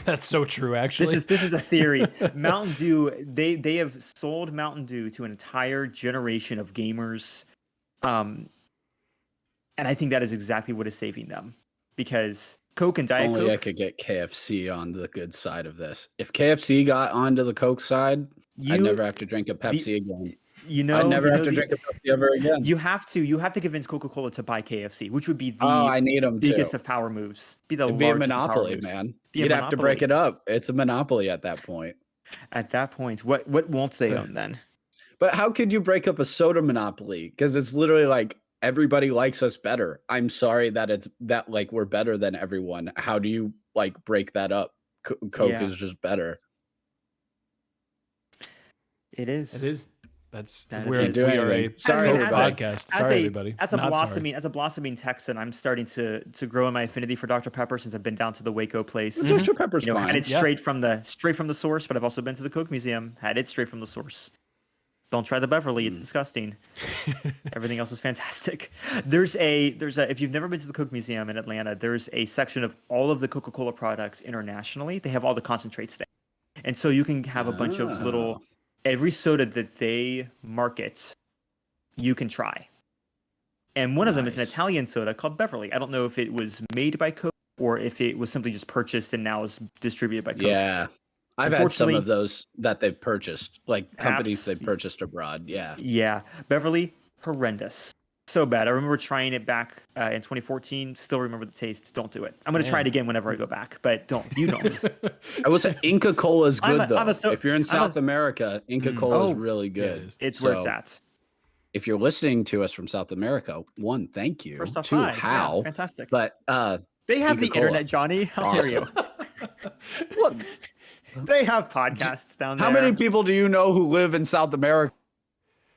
Speaker 1: That's so true, actually.
Speaker 2: This is a theory. Mountain Dew, they have sold Mountain Dew to an entire generation of gamers And I think that is exactly what is saving them, because Coke and
Speaker 3: If
Speaker 2: Diet
Speaker 3: only I
Speaker 2: Coke,
Speaker 3: could get KFC on the good side of this. If KFC got onto the Coke side, I'd never have to drink a Pepsi again. I'd never have to drink a Pepsi ever again.
Speaker 2: You have to convince Coca-Cola to buy KFC, which would be the
Speaker 3: I need them
Speaker 2: biggest
Speaker 3: to.
Speaker 2: of power moves. Be the
Speaker 3: It'd be a
Speaker 2: largest of power
Speaker 3: monopoly,
Speaker 2: moves.
Speaker 3: man.
Speaker 2: Be a
Speaker 3: You'd have to break
Speaker 2: monopoly.
Speaker 3: it up. It's a monopoly at that point.
Speaker 2: At that point, what won't they own then?
Speaker 3: But how could you break up a soda monopoly? Because it's literally like everybody likes us better. I'm sorry that like we're better than everyone. How do you like break that up? Coke
Speaker 2: Yeah.
Speaker 3: is just better.
Speaker 2: It is.
Speaker 1: It is. That's
Speaker 2: That
Speaker 1: we're,
Speaker 2: is.
Speaker 1: we are a
Speaker 3: Anything. Sorry,
Speaker 1: Coke
Speaker 3: everybody.
Speaker 1: podcast. Sorry, everybody.
Speaker 2: As a
Speaker 1: Not
Speaker 2: blossoming Texan, I'm starting to grow in my affinity for Dr. Pepper since I've been down to the Waco place.
Speaker 3: Dr. Pepper's
Speaker 2: You know,
Speaker 3: fine.
Speaker 2: had it
Speaker 1: Yeah.
Speaker 2: straight from the source, but I've also been to the Coke Museum, had it straight from the source. Don't try the Beverly, it's disgusting. Everything else is fantastic. There's a if you've never been to the Coke Museum in Atlanta, there's a section of all of the Coca-Cola products internationally. They have all the concentrates there. And so you can have a bunch of little every soda that they market, you can try. And one of them is an
Speaker 3: Nice.
Speaker 2: Italian soda called Beverly. I don't know if it was made by Coke or if it was simply just purchased and now is distributed by Coke.
Speaker 3: Yeah. I've had some
Speaker 2: Unfortunately-
Speaker 3: of those that they've purchased, like companies they've
Speaker 2: Abs-
Speaker 3: purchased abroad. Yeah.
Speaker 2: Yeah, Beverly, horrendous. So bad. I remember trying it back in 2014. Still remember the taste. Don't do it. I'm going to try it again whenever I go back, but don't. You don't.
Speaker 3: I will say Inca Cola is
Speaker 2: I'm
Speaker 3: good
Speaker 2: a-
Speaker 3: though.
Speaker 2: I'm a so-
Speaker 3: if you're in
Speaker 2: I'm a-
Speaker 3: South America, Inca Cola
Speaker 2: Oh.
Speaker 3: is really
Speaker 1: Yeah,
Speaker 3: good.
Speaker 1: it is.
Speaker 2: It's where it's
Speaker 3: So,
Speaker 2: at.
Speaker 3: If you're listening to us from South America, one, thank you.
Speaker 2: First off,
Speaker 3: Two,
Speaker 2: hi.
Speaker 3: how?
Speaker 2: Yeah, fantastic.
Speaker 3: But
Speaker 2: They have
Speaker 3: Inca
Speaker 2: the
Speaker 3: Cola.
Speaker 2: internet, Johnny. How dare you?
Speaker 3: what?
Speaker 2: They have podcasts down there.
Speaker 3: How many people do you know who live in South America?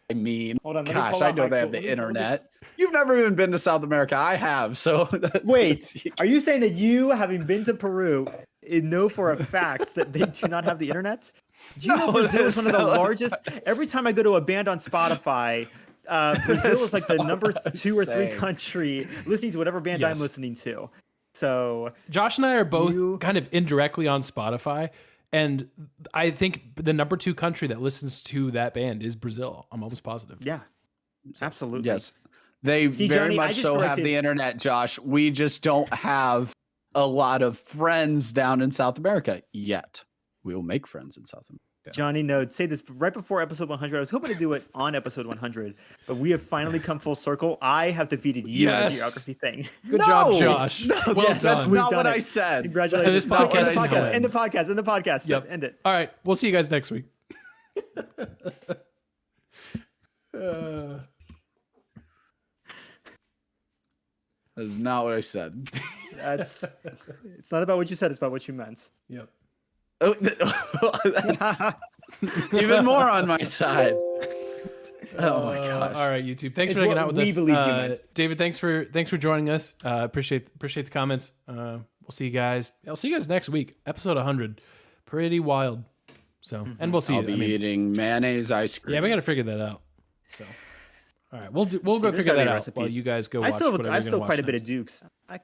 Speaker 3: I mean,
Speaker 2: Hold on, let me
Speaker 3: gosh,
Speaker 2: pull
Speaker 3: I
Speaker 2: out
Speaker 3: know
Speaker 2: my
Speaker 3: they have
Speaker 2: cool-
Speaker 3: the
Speaker 2: let me-
Speaker 3: internet. You've never even been to South America. I have. So
Speaker 2: Wait, are you saying that you, having been to Peru, know for a fact that they do not have the internet? Do you know
Speaker 3: No,
Speaker 2: Brazil is one of the
Speaker 3: that's not-
Speaker 2: largest? Every time I go to a band on Spotify, Brazil is like the number
Speaker 3: not what I'm
Speaker 2: 2 or 3
Speaker 3: saying.
Speaker 2: country listening to whatever band
Speaker 1: Yes.
Speaker 2: I'm listening to. So
Speaker 1: Josh and I are both
Speaker 2: You-
Speaker 1: kind of indirectly on Spotify, and I think the number 2 country that listens to that band is Brazil. I'm almost positive.
Speaker 2: yeah, absolutely.
Speaker 3: yes, they
Speaker 2: See,
Speaker 3: very
Speaker 2: Johnny, I
Speaker 3: much
Speaker 2: just
Speaker 3: so have
Speaker 2: corrected-
Speaker 3: the internet, Josh. We just don't have a lot of friends down in South America yet. We will make friends in South America.
Speaker 2: Johnny, no, say this right before episode 100. I was hoping to do it on episode 100, but we have finally come full circle. I have defeated you in
Speaker 1: Yes.
Speaker 2: the geography thing.
Speaker 1: Good job, Josh.
Speaker 3: No,
Speaker 1: well
Speaker 2: yes,
Speaker 1: done.
Speaker 3: that's
Speaker 2: We've
Speaker 3: not
Speaker 2: done
Speaker 3: what
Speaker 2: it.
Speaker 3: I said.
Speaker 2: Congratulations.
Speaker 1: This podcast
Speaker 2: End the
Speaker 1: is the
Speaker 2: End the podcast. End the podcast.
Speaker 1: Yep.
Speaker 2: End it.
Speaker 1: All right, we'll see you guys next week. Uh,
Speaker 3: That's not what I said.
Speaker 2: That's. It's not about what you said. It's about what you meant.
Speaker 1: yep.
Speaker 3: Oh, that's even more on my side. Oh my gosh.
Speaker 1: All right, YouTube. Thanks
Speaker 2: It's
Speaker 1: for hanging
Speaker 2: what
Speaker 1: out with
Speaker 2: we
Speaker 1: us.
Speaker 2: believe you meant.
Speaker 1: David, thanks for joining us. Appreciate the comments. We'll see you guys. I'll see you guys next week. Episode 100. Pretty wild. So, and we'll see
Speaker 3: I'll
Speaker 1: you.
Speaker 3: be
Speaker 1: I mean,
Speaker 3: eating mayonnaise ice cream.
Speaker 1: yeah, we got to figure that out. So, all right, we'll go
Speaker 2: there's
Speaker 1: figure
Speaker 2: gotta
Speaker 1: that
Speaker 2: be
Speaker 1: out
Speaker 2: recipes.
Speaker 1: while you guys go
Speaker 2: I
Speaker 1: watch
Speaker 2: still
Speaker 1: whatever
Speaker 2: have
Speaker 1: you're gonna
Speaker 2: quite a
Speaker 1: watch
Speaker 2: bit
Speaker 1: next.
Speaker 2: of Dukes. I